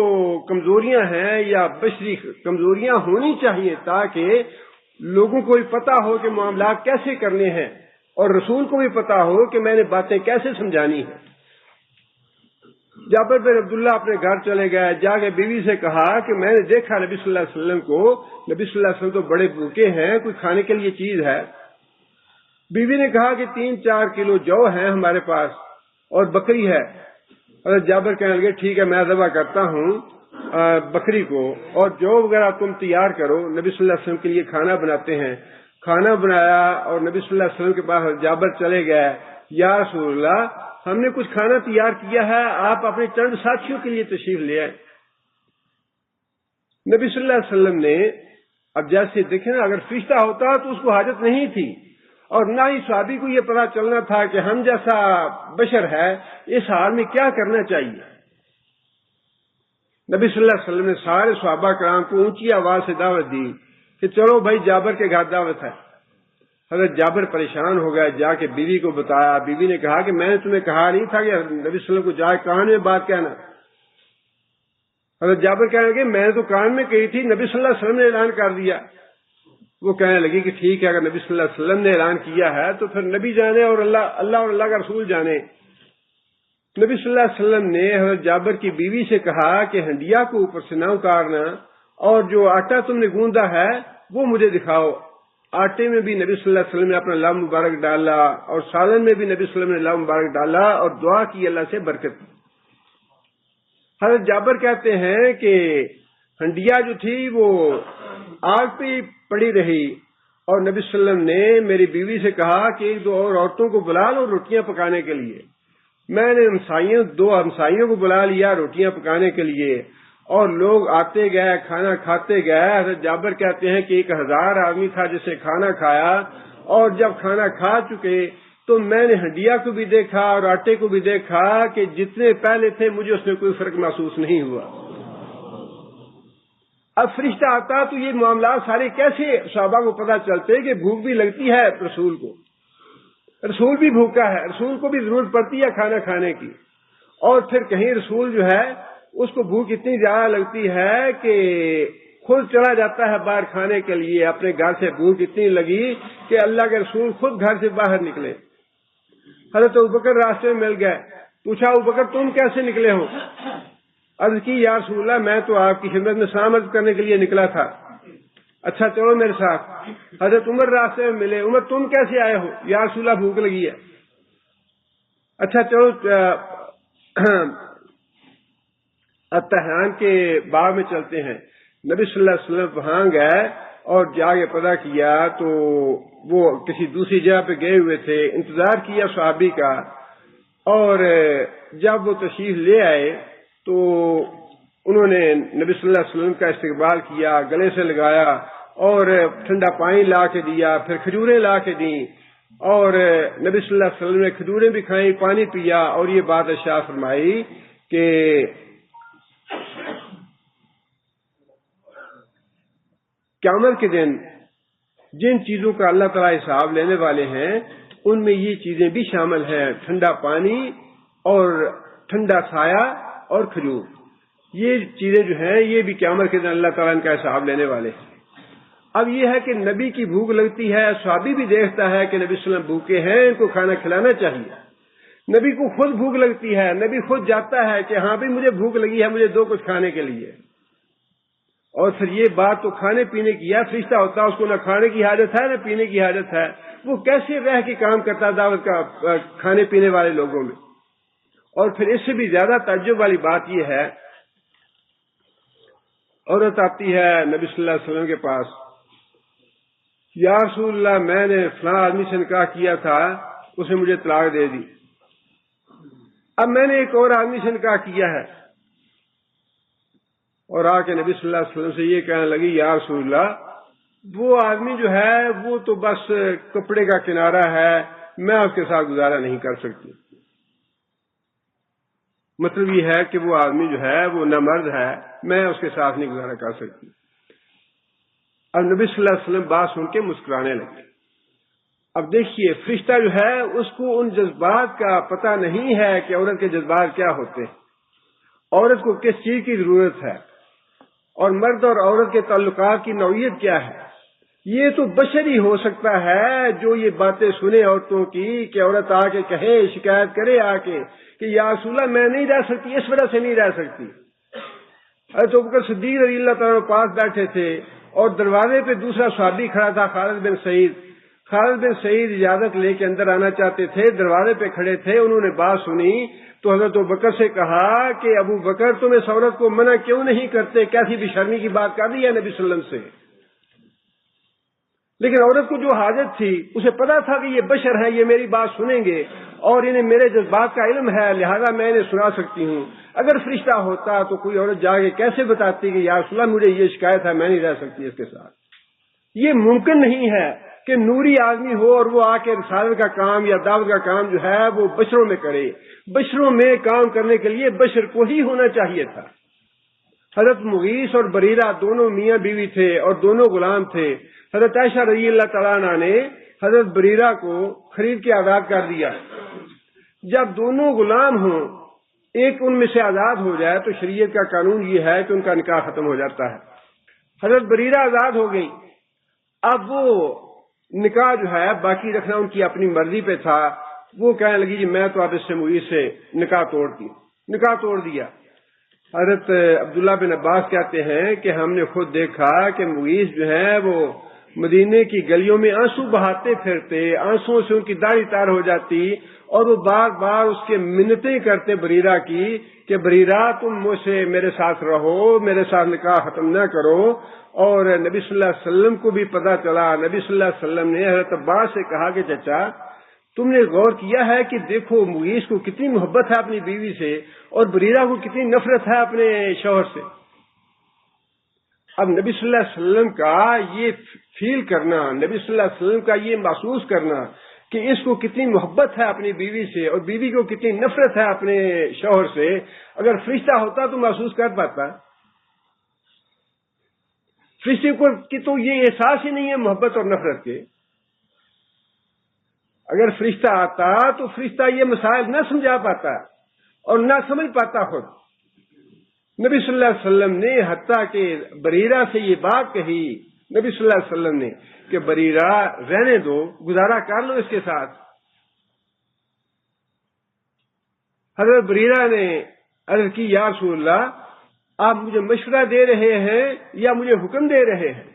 کمزوریاں ہیں یا بشری کمزوریاں ہونی چاہیے تاکہ لوگوں کو بھی پتا ہو کہ معاملات کیسے کرنے ہیں، اور رسول کو بھی پتا ہو کہ میں نے باتیں کیسے سمجھانی ہیں. جابر بن عبداللہ اپنے گھر چلے گئے، جا کے بیوی سے کہا کہ میں نے دیکھا نبی صلی اللہ علیہ وسلم کو، نبی صلی اللہ علیہ وسلم تو بڑے بھوکے ہیں، کوئی کھانے کے لیے چیز ہے؟ بیوی نے کہا کہ 3-4 کلو جو ہے ہمارے پاس اور بکری ہے. حضرت جابر کہنے لگے ٹھیک ہے میں ذبح کرتا ہوں بکری کو، اور جو وغیرہ تم تیار کرو. نبی صلی اللہ علیہ وسلم کے لیے کھانا بناتے ہیں. کھانا بنایا اور نبی صلی اللہ علیہ وسلم کے پاس حضرت جابر چلے گئے. یا رسول اللہ، ہم نے کچھ کھانا تیار کیا ہے، آپ اپنے چند ساتھیوں کے لیے تشریف لے آئے. نبی صلی اللہ علیہ وسلم نے، اب جیسے دیکھیں نا، اگر فرشتہ ہوتا تو اس کو حاجت نہیں تھی، اور نہ ہی صحابی کو یہ پتا چلنا تھا کہ ہم جیسا بشر ہے اس حال میں کیا کرنا چاہیے. نبی صلی اللہ علیہ وسلم نے سارے صحابہ کرام کو اونچی آواز سے دعوت دی کہ چلو بھائی جابر کے گھر دعوت ہے. حضرت جابر پریشان ہو گئے، جا کے بیوی کو بتایا. بیوی نے کہا کہ میں نے تمہیں کہا نہیں تھا کہ نبی صلی اللہ علیہ وسلم کو جا کے کان میں بات کہنا. حضرت جابر کہنے لگے میں نے تو کان میں کہی تھی، نبی صلی اللہ علیہ وسلم نے اعلان کر دیا. وہ کہنے لگی کہ ٹھیک ہے، اگر نبی صلی اللہ علیہ وسلم نے اعلان کیا ہے تو پھر نبی جانے اور اللہ اور اللہ کا رسول جانے. نبی صلی اللہ علیہ وسلم نے حضرت جابر کی بیوی سے کہا کہ ہنڈیا کو اوپر سے نہ اتارنا، اور جو آٹا تم نے گوندا ہے وہ مجھے دکھاؤ. آٹے میں بھی نبی صلی اللہ علیہ وسلم نے اپنا لب مبارک ڈالا، اور سالن میں بھی نبی صلی اللہ علیہ وسلم نے لب مبارک ڈالا اور دعا کی اللہ سے برکت. حضرت جابر کہتے ہیں کہ ہنڈیا جو تھی وہ آگ پہ پڑی رہی، اور نبی صلی اللہ علیہ وسلم نے میری بیوی سے کہا کہ ایک دو اور عورتوں کو بلا لو روٹیاں پکانے کے لیے۔ میں نے دو ہمسائیوں کو بلا لیا روٹیاں پکانے کے لیے، اور لوگ آتے گئے، کھانا کھاتے گئے۔ حضرت جابر کہتے ہیں کہ 1000 آدمی تھا جسے کھانا کھایا، اور جب کھانا کھا چکے تو میں نے ہنڈیا کو بھی دیکھا اور آٹے کو بھی دیکھا کہ جتنے پہلے تھے مجھے اس میں کوئی فرق محسوس نہیں ہوا۔ اب فرشتہ آتا تو یہ معاملات سارے کیسے صحابہ کو پتہ چلتے کہ بھوک بھی لگتی ہے رسول کو، رسول بھی بھوکا ہے، رسول کو بھی ضرورت پڑتی ہے کھانا کھانے کی، اور پھر کہیں رسول جو ہے اس کو بھوک اتنی زیادہ لگتی ہے کہ خود چلا جاتا ہے باہر کھانے کے لیے، اپنے گھر سے بھوک اتنی لگی کہ اللہ کے رسول خود گھر سے باہر نکلے۔ حضرت ابوبکر راستے میں مل گئے، پوچھا ابوبکر تم کیسے نکلے ہو؟ عرض کی یا رسول اللہ میں تو آپ کی خدمت میں سلام عرض کرنے کے لیے نکلا تھا۔ اچھا چلو میرے ساتھ۔ حضرت عمر راستے میں ملے، عمر تم کیسے آئے ہو؟ یا رسول اللہ بھوک لگی ہے۔ اچھا چلو التحیان کے باغ میں چلتے ہیں۔ نبی صلی اللہ علیہ وسلم وہاں گئے اور جا کے پتہ کیا تو وہ کسی دوسری جگہ پہ گئے ہوئے تھے، انتظار کیا صحابی کا، اور جب وہ تشریف لے آئے تو انہوں نے نبی صلی اللہ علیہ وسلم کا استقبال کیا، گلے سے لگایا اور ٹھنڈا پانی لا کے دیا، پھر کھجوریں لا کے دیں، اور نبی صلی اللہ علیہ وسلم نے کھجوریں بھی کھائیں، پانی پیا، اور یہ بات ارشاد فرمائی کہ قیامت کے دن جن چیزوں کا اللہ تعالیٰ حساب لینے والے ہیں ان میں یہ چیزیں بھی شامل ہیں، ٹھنڈا پانی اور ٹھنڈا سایہ اور کھجور۔ یہ چیزیں جو ہیں یہ بھی قیامت کے دن اللہ تعالیٰ ان کا حساب لینے والے ہیں۔ اب یہ ہے کہ نبی کی بھوک لگتی ہے، صحابی بھی دیکھتا ہے کہ نبی صلی اللہ علیہ وسلم بھوکے ہیں، ان کو کھانا کھلانا چاہیے۔ نبی کو خود بھوک لگتی ہے، نبی خود جاتا ہے کہ ہاں بھی مجھے بھوک لگی ہے، مجھے دو کچھ کھانے کے لیے۔ اور پھر یہ بات تو کھانے پینے کی ہے، فرشتہ ہوتا ہے اس کو نہ کھانے کی حاجت ہے نہ پینے کی حاجت ہے، وہ کیسے رہ کے کام کرتا دعوت کا کھانے پینے والے لوگوں میں۔ اور پھر اس سے بھی زیادہ تعجب والی بات یہ ہے، عورت آتی ہے نبی صلی اللہ علیہ وسلم کے پاس، یا رسول اللہ میں نے فلاں آدمی سے نکاح کیا تھا، اسے مجھے طلاق دے دی، اب میں نے ایک اور آدمی سے نکاح کیا ہے، اور آ کے نبی صلی اللہ علیہ وسلم سے یہ کہنے لگی یا رسول اللہ وہ آدمی جو ہے وہ تو بس کپڑے کا کنارہ ہے، میں اس کے ساتھ گزارا نہیں کر سکتی۔ مطلب یہ ہے کہ وہ آدمی جو ہے وہ نامرد ہے، میں اس کے ساتھ نہیں گزارا کر سکتی۔ اب نبی صلی اللہ علیہ وسلم بات سن کے مسکرانے لگے۔ اب دیکھیے فرشتہ جو ہے اس کو ان جذبات کا پتہ نہیں ہے کہ عورت کے جذبات کیا ہوتے ہیں، عورت کو کس چیز کی ضرورت ہے، اور مرد اور عورت کے تعلقات کی نوعیت کیا ہے۔ یہ تو بشر ہی ہو سکتا ہے جو یہ باتیں سنے عورتوں کی کہ عورت آ کے کہے، شکایت کرے آ کے کہ یا رسول اللہ میں نہیں رہ سکتی، اس وجہ سے نہیں رہ سکتی۔ حضرت ابوبکر صدیق رضی اللہ تعالیٰ پاس بیٹھے تھے اور دروازے پہ دوسرا صحابی کھڑا تھا، خالد بن سعید۔ خالد بن سعید اجازت لے کے اندر آنا چاہتے تھے، دروازے پہ کھڑے تھے، انہوں نے بات سنی تو حضرت ابوبکر سے کہا کہ ابو بکر تم اس عورت کو منع کیوں نہیں کرتے، کیسی بے شرمی کی بات کر دی ہے نبی صلی اللہ علیہ وسلم سے۔ لیکن عورت کو جو حاجت تھی اسے پتا تھا کہ یہ بشر ہیں، یہ میری بات سنیں گے اور انہیں میرے جذبات کا علم ہے، لہذا میں انہیں سنا سکتی ہوں۔ اگر فرشتہ ہوتا تو کوئی عورت جا کے کیسے بتاتی کہ یا رسول اللہ مجھے یہ شکایت ہے، میں نہیں رہ سکتی اس کے ساتھ۔ یہ ممکن نہیں ہے کہ نوری آدمی ہو اور وہ آ کے رسالت کا کام یا دعوت کا کام جو ہے وہ بشروں میں کرے۔ بشروں میں کام کرنے کے لیے بشر کو ہی ہونا چاہیے تھا۔ حضرت مغیث اور بریرہ دونوں میاں بیوی تھے اور دونوں غلام تھے۔ حضرت عائشہ رضی اللہ تعالیٰ عنہ نے حضرت بریرہ کو خرید کے آزاد کر دیا۔ جب دونوں غلام ہوں، ایک ان میں سے آزاد ہو جائے تو شریعت کا قانون یہ ہے کہ ان کا نکاح ختم ہو جاتا ہے۔ حضرت بریرہ آزاد ہو گئی، اب وہ نکاح جو ہے باقی رکھنا ان کی اپنی مرضی پہ تھا۔ وہ کہنے لگی جی میں تو اب اس سے مغیث سے نکاح توڑ دیا۔ حضرت عبداللہ بن عباس کہتے ہیں کہ ہم نے خود دیکھا کہ مغیث جو ہے وہ مدینے کی گلیوں میں آنسو بہاتے پھرتے، آنسوؤں سے ان کی داڑھی تار ہو جاتی، اور وہ بار بار اس کے منتیں کرتے بریرہ کی کہ بریرہ تم مجھ سے میرے ساتھ رہو، میرے ساتھ نکاح ختم نہ کرو۔ اور نبی صلی اللہ علیہ وسلم کو بھی پتہ چلا، نبی صلی اللہ علیہ وسلم نے حضرت عباس سے کہا کہ چچا تم نے غور کیا ہے کہ دیکھو مغیث کو کتنی محبت ہے اپنی بیوی سے، اور بریرہ کو کتنی نفرت ہے اپنے شوہر سے۔ اب نبی صلی اللہ علیہ وسلم کا یہ فیل کرنا، نبی صلی اللہ علیہ وسلم کا یہ محسوس کرنا کہ اس کو کتنی محبت ہے اپنی بیوی سے اور بیوی کو کتنی نفرت ہے اپنے شوہر سے، اگر فرشتہ ہوتا تو محسوس کر پاتا۔ فرشتے کو کہ تو یہ احساس ہی نہیں ہے محبت اور نفرت کے۔ اگر فرشتہ آتا تو فرشتہ یہ مسائل نہ سمجھا پاتا اور نہ سمجھ پاتا خود۔ نبی صلی اللہ علیہ وسلم نے حتیٰ کہ بریرہ سے یہ بات کہی، نبی صلی اللہ علیہ وسلم نے، کہ بریرہ رہنے دو، گزارا کر لو اس کے ساتھ۔ حضرت بریرہ نے عرض کی یا رسول اللہ آپ مجھے مشورہ دے رہے ہیں یا مجھے حکم دے رہے ہیں؟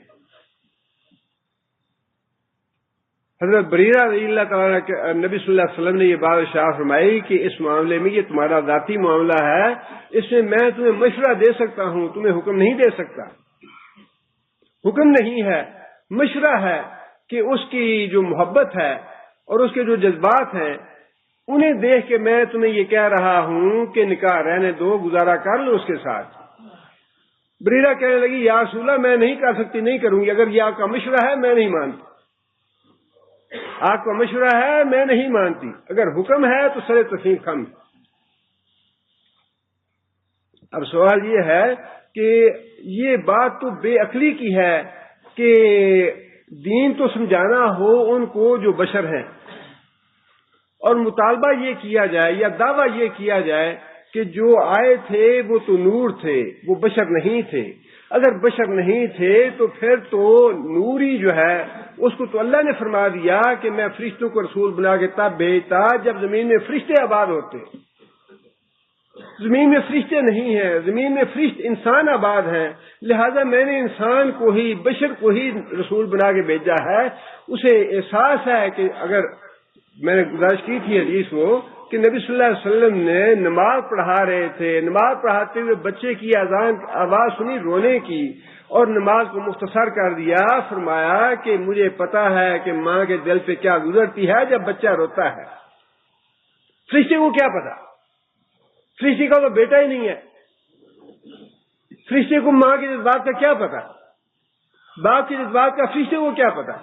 حضرت بریرہ رضی اللہ تعالیٰ کے نبی صلی اللہ علیہ وسلم نے یہ بات ارشاد فرمائی کہ اس معاملے میں یہ تمہارا ذاتی معاملہ ہے، اس میں تمہیں مشورہ دے سکتا ہوں، تمہیں حکم نہیں دے سکتا۔ حکم نہیں ہے، مشورہ ہے کہ اس کی جو محبت ہے اور اس کے جو جذبات ہیں انہیں دیکھ کے میں تمہیں یہ کہہ رہا ہوں کہ نکاح رہنے دو، گزارا کر لو اس کے ساتھ۔ بریرہ کہنے لگی یا رسول اللہ میں نہیں کر سکتی، نہیں کروں گی، اگر یہ آپ کا مشورہ ہے میں نہیں مانتی، آپ کا مشورہ ہے میں نہیں مانتی، اگر حکم ہے تو سر تسلیم خم۔ اب سوال یہ ہے کہ یہ بات تو بے عقلی کی ہے کہ دین تو سمجھانا ہو ان کو جو بشر ہیں، اور مطالبہ یہ کیا جائے یا دعویٰ یہ کیا جائے کہ جو آئے تھے وہ تو نور تھے، وہ بشر نہیں تھے۔ اگر بشر نہیں تھے تو پھر تو نوری جو ہے اس کو تو اللہ نے فرما دیا کہ میں فرشتوں کو رسول بنا کے تب بھیجتا جب زمین میں فرشتے آباد ہوتے۔ زمین میں فرشتے نہیں ہیں، زمین میں فرشت انسان آباد ہیں، لہذا میں نے انسان کو ہی، بشر کو ہی رسول بنا کے بھیجا ہے۔ اسے احساس ہے کہ اگر میں نے گزارش کی تھی حدیث وہ کہ نبی صلی اللہ علیہ وسلم نے نماز پڑھا رہے تھے، نماز پڑھاتے ہوئے بچے کی اذان آواز سنی رونے کی اور نماز کو مختصر کر دیا، فرمایا کہ مجھے پتا ہے کہ ماں کے دل پہ کیا گزرتی ہے جب بچہ روتا ہے۔ فرشتے کو کیا پتا؟ فرشتے کا تو بیٹا ہی نہیں ہے، فرشتے کو ماں کے جذبات کا کیا پتا؟ باپ کے جذبات کا فرشتے کو کیا پتا؟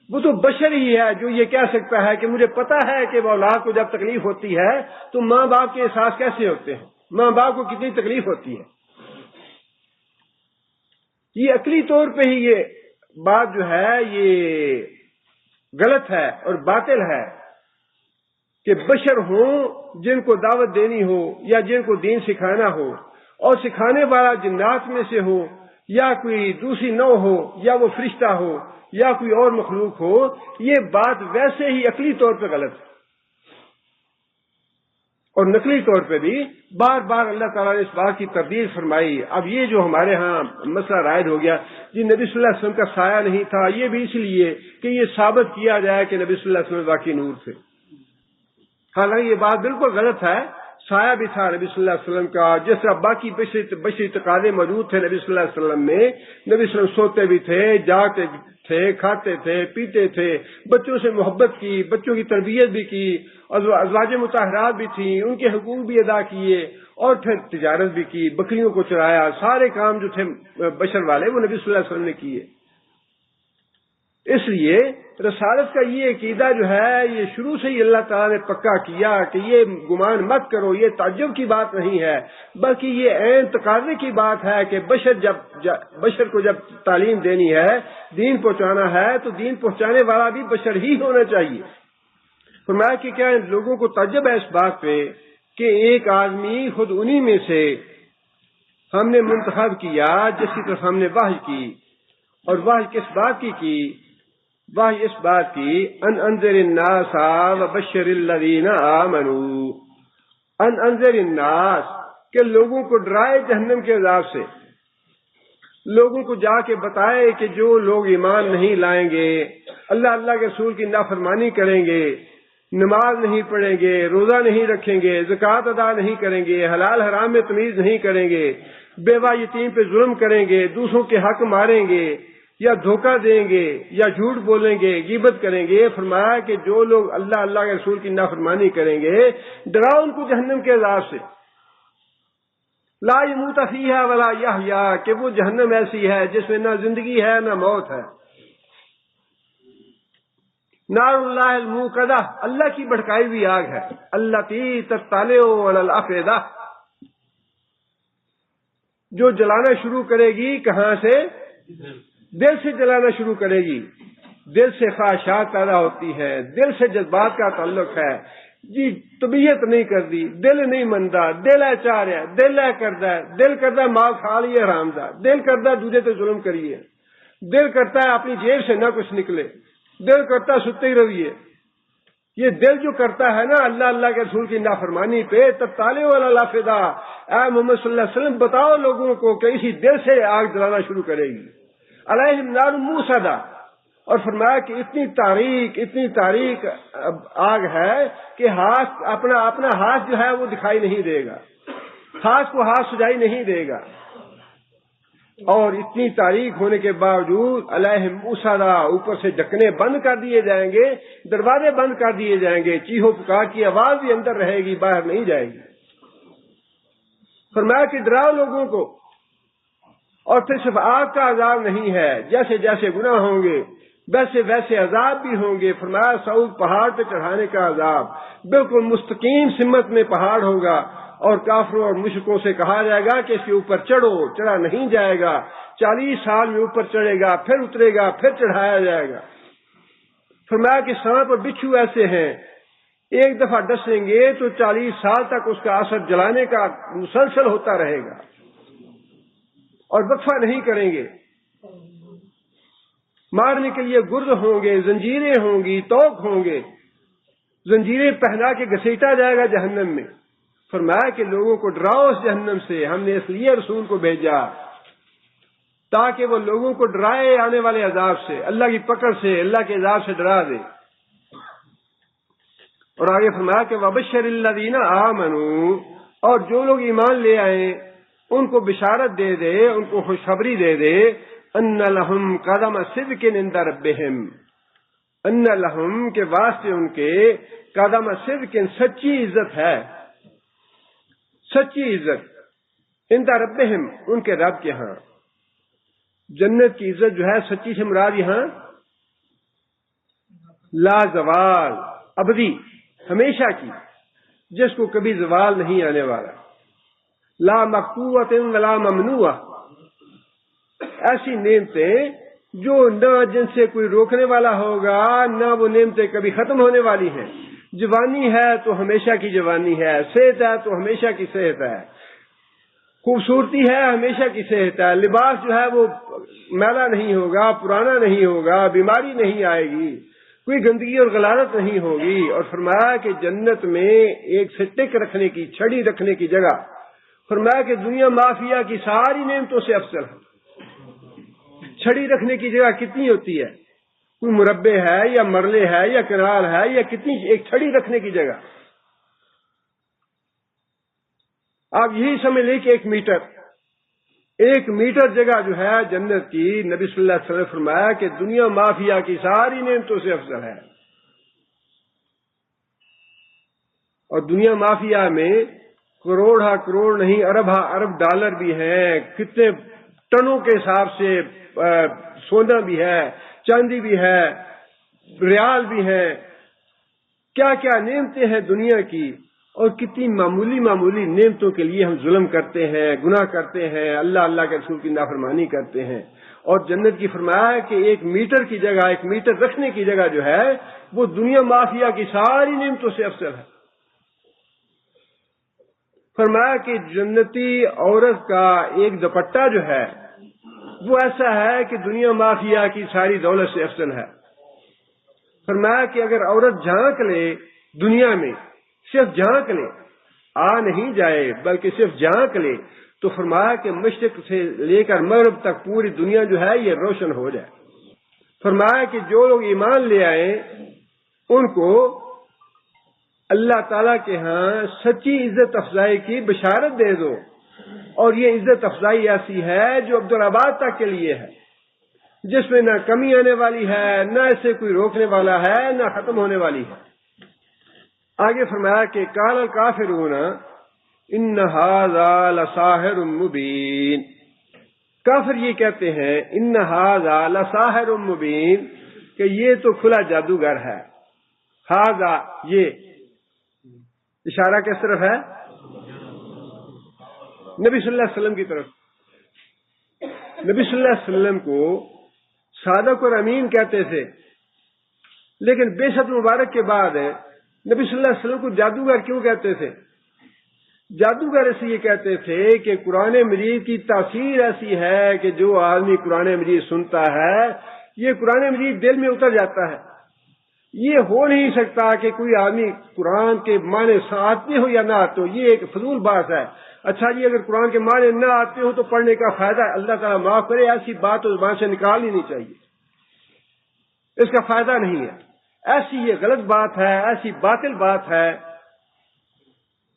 وہ تو بشر ہی ہے جو یہ کہہ سکتا ہے کہ مجھے پتا ہے کہ وہ اولاد کو جب تکلیف ہوتی ہے تو ماں باپ کے احساس کیسے ہوتے ہیں، ماں باپ کو کتنی تکلیف ہوتی ہے۔ یہ عقلی طور پہ ہی یہ بات جو ہے یہ غلط ہے اور باطل ہے کہ بشر ہوں جن کو دعوت دینی ہو یا جن کو دین سکھانا ہو، اور سکھانے والا جنات میں سے ہو یا کوئی دوسری نوع ہو یا وہ فرشتہ ہو یا کوئی اور مخلوق ہو، یہ بات ویسے ہی عقلی طور پہ غلط ہے، اور نقلی طور پہ بھی بار بار اللہ تعالیٰ نے اس بات کی تردید فرمائی۔ اب یہ جو ہمارے ہاں مسئلہ رائج ہو گیا جی نبی صلی اللہ علیہ وسلم کا سایہ نہیں تھا، یہ بھی اس لیے کہ یہ ثابت کیا جائے کہ نبی صلی اللہ علیہ وسلم واقعی نور تھے، حالانکہ یہ بات بالکل غلط ہے۔ سایہ بھی تھا نبی صلی اللہ علیہ وسلم کا، جس طرح باقی بشری تقاضے موجود تھے نبی صلی اللہ علیہ وسلم میں۔ نبی صلی اللہ علیہ وسلم سوتے بھی تھے، جاگتے تھے، کھاتے تھے، پیتے تھے، بچوں سے محبت کی، بچوں کی تربیت بھی کی، ازواج مطہرات بھی تھیں، ان کے حقوق بھی ادا کیے، اور پھر تجارت بھی کی، بکریوں کو چرایا، سارے کام جو تھے بشر والے وہ نبی صلی اللہ علیہ وسلم نے کیے۔ اس لیے رسالت کا یہ عقیدہ جو ہے یہ شروع سے ہی اللہ تعالیٰ نے پکا کیا کہ یہ گمان مت کرو، یہ تعجب کی بات نہیں ہے، بلکہ یہ عین تقاضے کی بات ہے کہ بشر کو جب تعلیم دینی ہے، دین پہنچانا ہے، تو دین پہنچانے والا بھی بشر ہی ہونا چاہیے۔ فرمایا کہ کیا لوگوں کو تعجب ہے اس بات پہ کہ ایک آدمی خود انہی میں سے ہم نے منتخب کیا جس کی طرف ہم نے وحی کی، اور وحی کس بات کی؟ وحی اس بات کی ان انذر الناس وبشر الذین آمنوا، ان انذر الناس کہ لوگوں کو ڈرائے جہنم کے عذاب سے، لوگوں کو جا کے بتائے کہ جو لوگ ایمان نہیں لائیں گے، اللہ کے رسول کی نافرمانی کریں گے، نماز نہیں پڑھیں گے، روزہ نہیں رکھیں گے، زکوٰۃ ادا نہیں کریں گے، حلال حرام میں تمیز نہیں کریں گے، بیوہ یتیم پہ ظلم کریں گے، دوسروں کے حق ماریں گے یا دھوکہ دیں گے یا جھوٹ بولیں گے، غیبت کریں گے، فرمایا کہ جو لوگ اللہ کے رسول کی نافرمانی کریں گے ڈراؤ ان کو جہنم کے عذاب سے، لا یموت فیہا ولا یحیا، کہ وہ جہنم ایسی ہے جس میں نہ زندگی ہے نہ موت ہے۔ نار اللہ الموقدہ، اللہ کی بھڑکائی ہوئی آگ ہے، التی تطلع علی الافئدہ، جو جلانا شروع کرے گی کہاں سے؟ دل سے جلانا شروع کرے گی، دل سے خواہشات پیدا ہوتی ہے، دل سے جذبات کا تعلق ہے، جی طبیعت نہیں کرتی، دل نہیں منتا، دل ہے چاہ رہا ہے، دل ہے کرتا ہے، دل کرتا ہے مال کھا لیے حرام دا، دل کرتا ہے دوسرے پہ ظلم کریے، دل کرتا ہے اپنی جیب سے نہ کچھ نکلے، دل کرتا ہے ستے ہی رہیے۔ یہ دل جو کرتا ہے نا اللہ کے رسول کی نافرمانی پہ، تطلع علی الافئدہ، اے محمد صلی اللہ علیہ وسلم بتاؤ لوگوں کو کہ اسی دل سے آگ جلانا شروع کرے گی، علیہم نار موصدہ، اور فرمایا کہ اتنی تاریک آگ ہے کہ ہاتھ اپنا ہاتھ جو ہے وہ دکھائی نہیں دے گا، ہاتھ کو ہاتھ سجائی نہیں دے گا، اور اتنی تاریخ ہونے کے باوجود علیہم موصدہ، اوپر سے ڈھکنے بند کر دیے جائیں گے، دروازے بند کر دیے جائیں گے، چیخو پکار کی آواز بھی اندر رہے گی، باہر نہیں جائے گی۔ فرمایا کہ ڈراؤ لوگوں کو، اور پھر صرف آگ کا عذاب نہیں ہے، جیسے جیسے گناہ ہوں گے ویسے ویسے عذاب بھی ہوں گے۔ فرمایا سعود پہاڑ پہ چڑھانے کا عذاب بالکل مستقیم سمت میں پہاڑ ہوگا، اور کافروں اور مشرکوں سے کہا جائے گا کہ اس کے اوپر چڑھو، چڑھا نہیں جائے گا، 40 سال میں اوپر چڑھے گا، پھر اترے گا، پھر چڑھایا جائے گا۔ فرمایا کہ سانپ اور بچھو ایسے ہیں، ایک دفعہ ڈسیں گے تو 40 سال تک اس کا اثر جلانے کا مسلسل ہوتا رہے گا اور وقفہ نہیں کریں گے۔ مارنے کے لیے گرد ہوں گے، زنجیریں ہوں گی، توق ہوں گے، زنجیریں پہنا کے گھسیٹا جائے گا جہنم میں۔ فرمایا کہ لوگوں کو ڈراؤ اس جہنم سے، ہم نے اس لیے رسول کو بھیجا تاکہ وہ لوگوں کو ڈرائے آنے والے عذاب سے، اللہ کی پکڑ سے، اللہ کے عذاب سے ڈرا دے۔ اور آگے فرمایا کہ وَبَشِّرِ الَّذِينَ آمَنُوا، اور جو لوگ ایمان لے آئے ان کو بشارت دے دے، ان کو خوشخبری دے دے، أَنَّ لَهُمْ قَدَمَ صِدْقٍ عِندَ رَبِّهِمْ، أَنَّ لَهُمْ کے واسطے ان کے قدم صدق، سچی عزت ہے، سچی عزت، عند ربہم، ان کے رب کے ہاں۔ جنت کی عزت جو ہے سچی سے مراد یہاں لا زوال، ابدی، ہمیشہ کی، جس کو کبھی زوال نہیں آنے والا، لا مقطوعۃ ولا ممنوعہ، ایسی نعمتیں جو نہ جن سے کوئی روکنے والا ہوگا، نہ وہ نعمتیں کبھی ختم ہونے والی ہیں۔ جوانی ہے تو ہمیشہ کی جوانی ہے، صحت ہے تو ہمیشہ کی صحت ہے، خوبصورتی ہے ہمیشہ کی صحت ہے، لباس جو ہے وہ میلا نہیں ہوگا، پرانا نہیں ہوگا، بیماری نہیں آئے گی، کوئی گندگی اور غلازت نہیں ہوگی۔ اور فرمایا کہ جنت میں ایک سٹک رکھنے کی، چھڑی رکھنے کی جگہ، فرمایا کہ دنیا مافیا کی ساری نعمتوں سے افضل ہے۔ چھڑی رکھنے کی جگہ کتنی ہوتی ہے؟ کوئی مربع ہے یا مرلے ہے یا کنال ہے یا کتنی، ایک چھڑی رکھنے کی جگہ۔ آپ یہی سمجھ لیں کہ ایک میٹر جگہ جو ہے جنت کی، نبی صلی اللہ علیہ وسلم نے فرمایا کہ دنیا مافیا کی ساری نعمتوں سے افضل ہے۔ اور دنیا مافیا میں کروڑ ہا کروڑ نہیں، ارب ہا ارب ڈالر بھی ہیں، کتنے ٹنوں کے حساب سے سونا بھی ہے، چاندی بھی ہے، ریال بھی ہے، کیا کیا نعمتیں ہیں دنیا کی، اور کتنی معمولی نعمتوں کے لیے ہم ظلم کرتے ہیں، گناہ کرتے ہیں، اللہ کے رسول کی نافرمانی کرتے ہیں۔ اور جنت کی فرمایا کہ ایک میٹر کی جگہ، ایک میٹر رکھنے کی جگہ جو ہے وہ دنیا مافیا کی ساری نعمتوں سے افضل ہے۔ فرمایا کہ جنتی عورت کا ایک دوپٹہ جو ہے وہ ایسا ہے کہ دنیا مافیا کی ساری دولت سے افضل ہے۔ فرمایا کہ اگر عورت جھانک لے دنیا میں، صرف جھانک لے، آ نہیں جائے بلکہ صرف جھانک لے، تو فرمایا کہ مشرق سے لے کر مغرب تک پوری دنیا جو ہے یہ روشن ہو جائے. فرمایا کہ جو لوگ ایمان لے آئے ان کو اللہ تعالیٰ کے ہاں سچی عزت افزائی کی بشارت دے دو، اور یہ عزت افزائی ایسی ہے جو عبدالآباد تک کے لیے ہے، جس میں نہ کمی آنے والی ہے، نہ اسے کوئی روکنے والا ہے، نہ ختم ہونے والی ہے. آگے فرمایا کہ قال الکافرون ان ھذا لساحر مبین. کافر یہ کہتے ہیں ان ھذا لساحر مبین کہ یہ تو کھلا جادوگر ہے. ھذا یہ اشارہ کس طرف ہے؟ نبی صلی اللہ علیہ وسلم کی طرف. نبی صلی اللہ علیہ وسلم کو صادق اور امین کہتے تھے، لیکن بعثت مبارک کے بعد نبی صلی اللہ علیہ وسلم کو جادوگر کیوں کہتے تھے؟ جادوگر اس لیے کہتے تھے کہ قرآن مجید کی تاثیر ایسی ہے کہ جو آدمی قرآن مجید سنتا ہے یہ قرآن مجید دل میں اتر جاتا ہے. یہ ہو نہیں سکتا کہ کوئی آدمی قرآن کے معنی آتے ہو یا نہ آتے ہو، یہ ایک فضول بات ہے. اچھا جی اگر قرآن کے معنی نہ آتے ہو تو پڑھنے کا فائدہ، اللہ تعالیٰ معاف کرے، ایسی بات تو زبان سے نکالنی نہیں چاہیے، اس کا فائدہ نہیں ہے. ایسی یہ غلط بات ہے، ایسی باطل بات ہے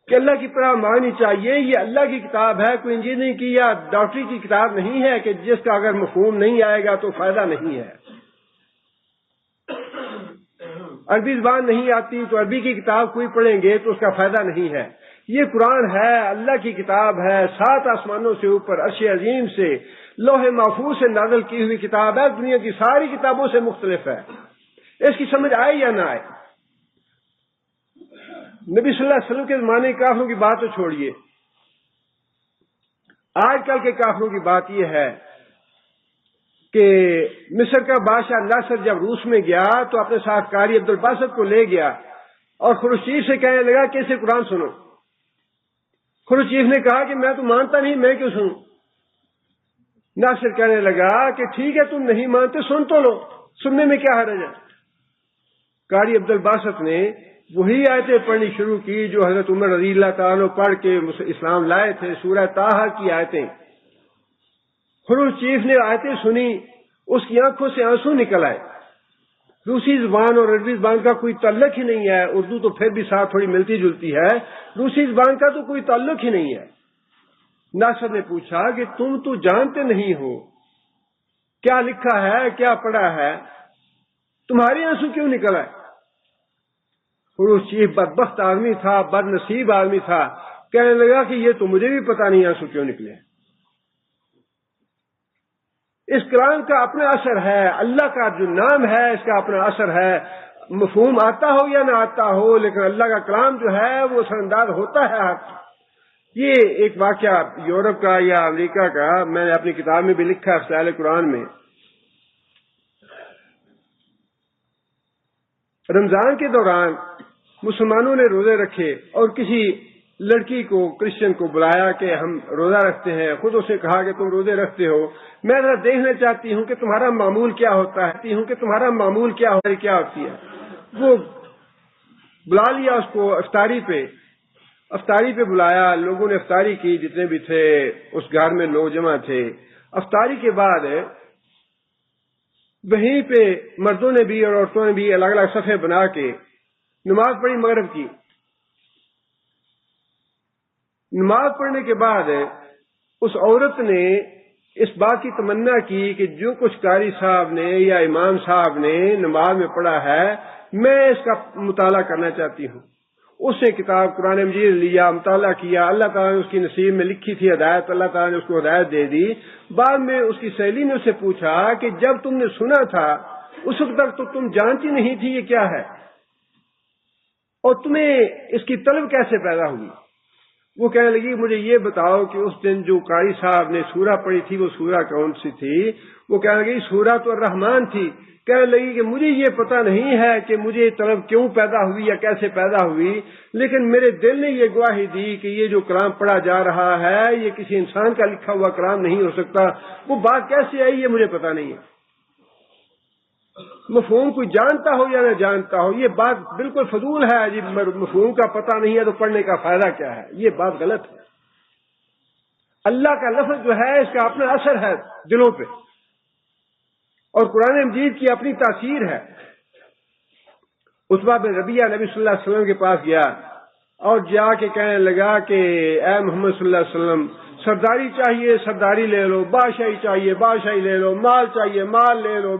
کہ اللہ کی طرح ماننی چاہیے. یہ اللہ کی کتاب ہے، کوئی انجینئرنگ کی یا ڈاکٹری کی کتاب نہیں ہے کہ جس کا اگر مفہوم نہیں آئے گا تو فائدہ نہیں ہے. عربی زبان نہیں آتی تو عربی کی کتاب کوئی پڑھیں گے تو اس کا فائدہ نہیں ہے. یہ قرآن ہے، اللہ کی کتاب ہے، 7 آسمانوں سے اوپر عرش عظیم سے لوح محفوظ سے نازل کی ہوئی کتاب ہے، دنیا کی ساری کتابوں سے مختلف ہے. اس کی سمجھ آئے یا نہ آئے. نبی صلی اللہ علیہ وسلم کے زمانے کے کافروں کی بات تو چھوڑیے، آج کل کے کافروں کی بات یہ ہے کہ مصر کا بادشاہ ناصر جب روس میں گیا تو اپنے ساتھ قاری عبدالباسط کو لے گیا اور خروشیف سے کہنے لگا کہ اسے قرآن سنو. خروشیف نے کہا کہ میں تو مانتا نہیں، میں کیوں سنوں؟ ناصر کہنے لگا کہ ٹھیک ہے تم نہیں مانتے، سن تو لو، سننے میں کیا حرج ہے. قاری عبدالباسط نے وہی آیتیں پڑھنی شروع کی جو حضرت عمر رضی اللہ تعالیٰ عنہ پڑھ کے اسلام لائے تھے، سورہ طٰہٰ کی آیتیں. خروشیف نے آیتیں سنی، اس کی آنکھوں سے آنسو نکل آئے. روسی زبان اور عربی زبان کا کوئی تعلق ہی نہیں ہے، اردو تو پھر بھی ساتھ تھوڑی ملتی جلتی ہے، روسی زبان کا تو کوئی تعلق ہی نہیں ہے. ناصر نے پوچھا کہ تم تو جانتے نہیں ہو کیا لکھا ہے، کیا پڑھا ہے، تمہارے آنسو کیوں نکل آئے؟ خروشیف بدبخت آدمی تھا، بد نصیب آدمی تھا، کہنے لگا کہ یہ تو مجھے بھی پتا نہیں آنسو کیوں نکلے. اس کلام کا اپنا اثر ہے، اللہ کا جو نام ہے اس کا اپنا اثر ہے، مفہوم آتا ہو یا نہ آتا ہو، لیکن اللہ کا کلام جو ہے وہ اثر انداز ہوتا ہے. یہ ایک واقعہ یورپ کا یا امریکہ کا میں نے اپنی کتاب میں بھی لکھا ہے، فضائل قرآن میں. رمضان کے دوران مسلمانوں نے روزے رکھے اور کسی لڑکی کو کرسچن کو بلایا کہ ہم روزہ رکھتے ہیں. خود اسے کہا کہ تم روزے رکھتے ہو، میں ذرا دیکھنا چاہتی ہوں کہ تمہارا معمول کیا ہوتا ہے، تمہارا معمول کیا ہوتی ہے. وہ بلا لیا اس کو افطاری پہ بلایا، لوگوں نے افطاری کی، جتنے بھی تھے اس گھر میں لوگ جمع تھے. افطاری کے بعد وہیں پہ مردوں نے بھی اور عورتوں نے بھی الگ الگ صفحے بنا کے نماز پڑھی مغرب کی. نماز پڑھنے کے بعد اس عورت نے اس بات کی تمنا کی کہ جو کچھ قاری صاحب نے یا امام صاحب نے نماز میں پڑھا ہے میں اس کا مطالعہ کرنا چاہتی ہوں. اس نے کتاب قرآن مجید لیا، مطالعہ کیا، اللہ تعالیٰ نے اس کی نصیب میں لکھی تھی ہدایت، اللہ تعالیٰ نے اس کو ہدایت دے دی. بعد میں اس کی سہیلی نے اسے پوچھا کہ جب تم نے سنا تھا اس وقت تک تو تم جانتی نہیں تھی یہ کیا ہے، اور تمہیں اس کی طلب کیسے پیدا ہوئی؟ وہ کہنے لگی مجھے یہ بتاؤ کہ اس دن جو قاری صاحب نے سورہ پڑھی تھی وہ سورہ کون سی تھی؟ وہ کہنے لگی سورہ تو الرحمن تھی. کہنے لگی کہ مجھے یہ پتہ نہیں ہے کہ مجھے طلب کیوں پیدا ہوئی یا کیسے پیدا ہوئی، لیکن میرے دل نے یہ گواہی دی کہ یہ جو کلام پڑھا جا رہا ہے یہ کسی انسان کا لکھا ہوا کلام نہیں ہو سکتا. وہ بات کیسے آئی یہ مجھے پتہ نہیں ہے. مفہوم کوئی جانتا ہو یا نہ جانتا ہو یہ بات بالکل فضول ہے. جی مفہوم کا پتہ نہیں ہے تو پڑھنے کا فائدہ کیا ہے؟ یہ بات غلط ہے. اللہ کا لفظ جو ہے اس کا اپنا اثر ہے دلوں پہ، اور قرآن مجید کی اپنی تاثیر ہے۔ عتبہ بن ربیعہ نبی صلی اللہ علیہ وسلم کے پاس گیا اور جا کے کہنے لگا کہ اے محمد صلی اللہ علیہ وسلم، سرداری چاہیے سرداری لے لو، بادشاہی چاہیے بادشاہی لے لو، مال چاہیے مال لے لو،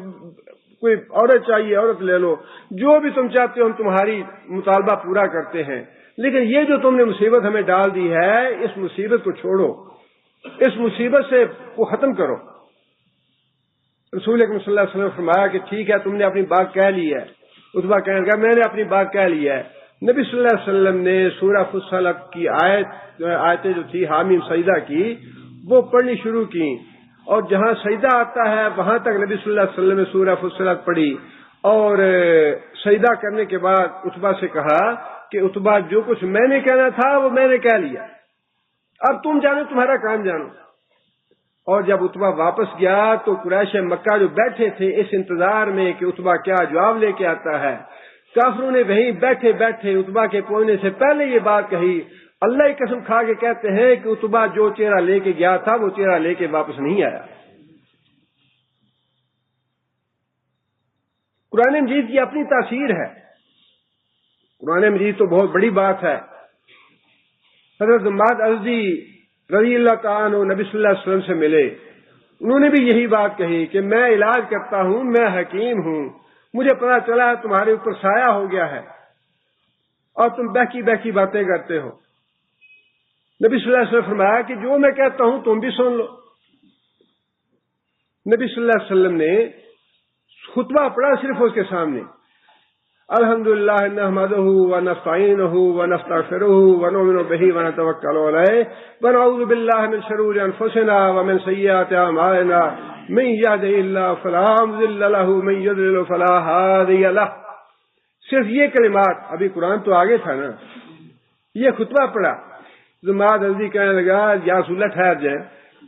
کوئی عورت چاہیے عورت لے لو، جو بھی تم چاہتے ہو ہم تمہاری مطالبہ پورا کرتے ہیں، لیکن یہ جو تم نے مصیبت ہمیں ڈال دی ہے اس مصیبت کو چھوڑو، اس مصیبت سے کو ختم کرو۔ رسول اکرم صلی اللہ علیہ وسلم نے فرمایا کہ ٹھیک ہے، تم نے اپنی بات کہہ لی ہے۔ عتبہ کہنے لگا میں نے اپنی بات کہہ لی ہے۔ نبی صلی اللہ علیہ وسلم نے سورہ فصلت کی آیتیں جو تھی حامیم سجدہ کی وہ پڑھنی شروع کی، اور جہاں سجدہ آتا ہے وہاں تک نبی صلی اللہ علیہ وسلم نے سورہ فصلت پڑھی، اور سجدہ کرنے کے بعد عتبہ سے کہا کہ عتبہ جو کچھ میں نے کہنا تھا وہ میں نے کہہ لیا، اب تم جانو تمہارا کام جانو۔ اور جب عتبہ واپس گیا تو قریش مکہ جو بیٹھے تھے اس انتظار میں کہ عتبہ کیا جواب لے کے آتا ہے، کافروں نے وہیں بیٹھے بیٹھے عتبہ کے پہنچنے سے پہلے یہ بات کہی، اللہ کی قسم کھا کے کہتے ہیں کہ عتبہ جو چہرہ لے کے گیا تھا وہ چہرہ لے کے واپس نہیں آیا۔ قرآن مجید کی اپنی تاثیر ہے، قرآن مجید تو بہت بڑی بات ہے۔ حضرت عماد ازدی رضی اللہ تعالیٰ عنہ نبی صلی اللہ علیہ وسلم سے ملے، انہوں نے بھی یہی بات کہی کہ میں علاج کرتا ہوں، میں حکیم ہوں، مجھے پتا چلا تمہارے اوپر سایہ ہو گیا ہے اور تم بہکی بہکی باتیں کرتے ہو۔ نبی صلی اللہ علیہ وسلم نے فرمایا کہ جو میں کہتا ہوں تم بھی سن لو۔ نبی صلی اللہ علیہ وسلم نے خطبہ پڑھا صرف اس کے سامنے، الحمدللہ نحمدہ ونستعینہ ونستغفرہ ونؤمن بہ ونتوکل علیہ ونعوذ باللہ من شرور انفسنا ومن سیئات اعمالنا من یہدہ اللہ فلا مضل لہ ومن یضلل فلا ہادی لہ۔ صرف یہ کلمات، ابھی قرآن تو آگے تھا نا، یہ خطبہ پڑھا۔ عماد ازدی کہنے لگا یا رسول اللہ ٹھہر جائیں،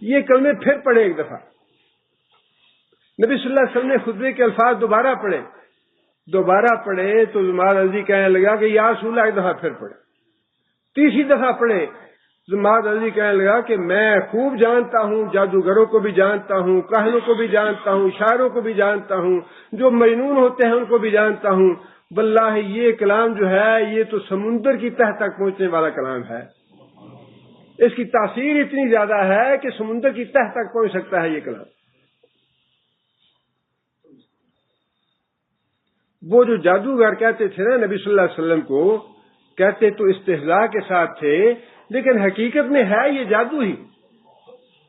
یہ کلمے پھر پڑھے ایک دفعہ۔ نبی صلی اللہ علیہ وسلم نے خطبے کے الفاظ دوبارہ پڑھے تو عماد ازدی کہنے لگا کہ یا رسول اللہ ایک دفعہ پھر پڑھے۔ تیسری دفعہ پڑھے، عماد ازدی کہنے لگا کہ میں خوب جانتا ہوں، جادوگروں کو بھی جانتا ہوں، کاہنوں کو بھی جانتا ہوں، شاعروں کو بھی جانتا ہوں، جو مجنون ہوتے ہیں ان کو بھی جانتا ہوں، واللہ یہ کلام جو ہے یہ تو سمندر کی تہ تک پہنچنے والا کلام ہے، اس کی تاثیر اتنی زیادہ ہے کہ سمندر کی تہ تک پہنچ سکتا ہے یہ کلام۔ وہ جو جادوگر کہتے تھے نا نبی صلی اللہ علیہ وسلم کو، کہتے تو استہزاء کے ساتھ تھے، لیکن حقیقت میں ہے یہ جادو ہی۔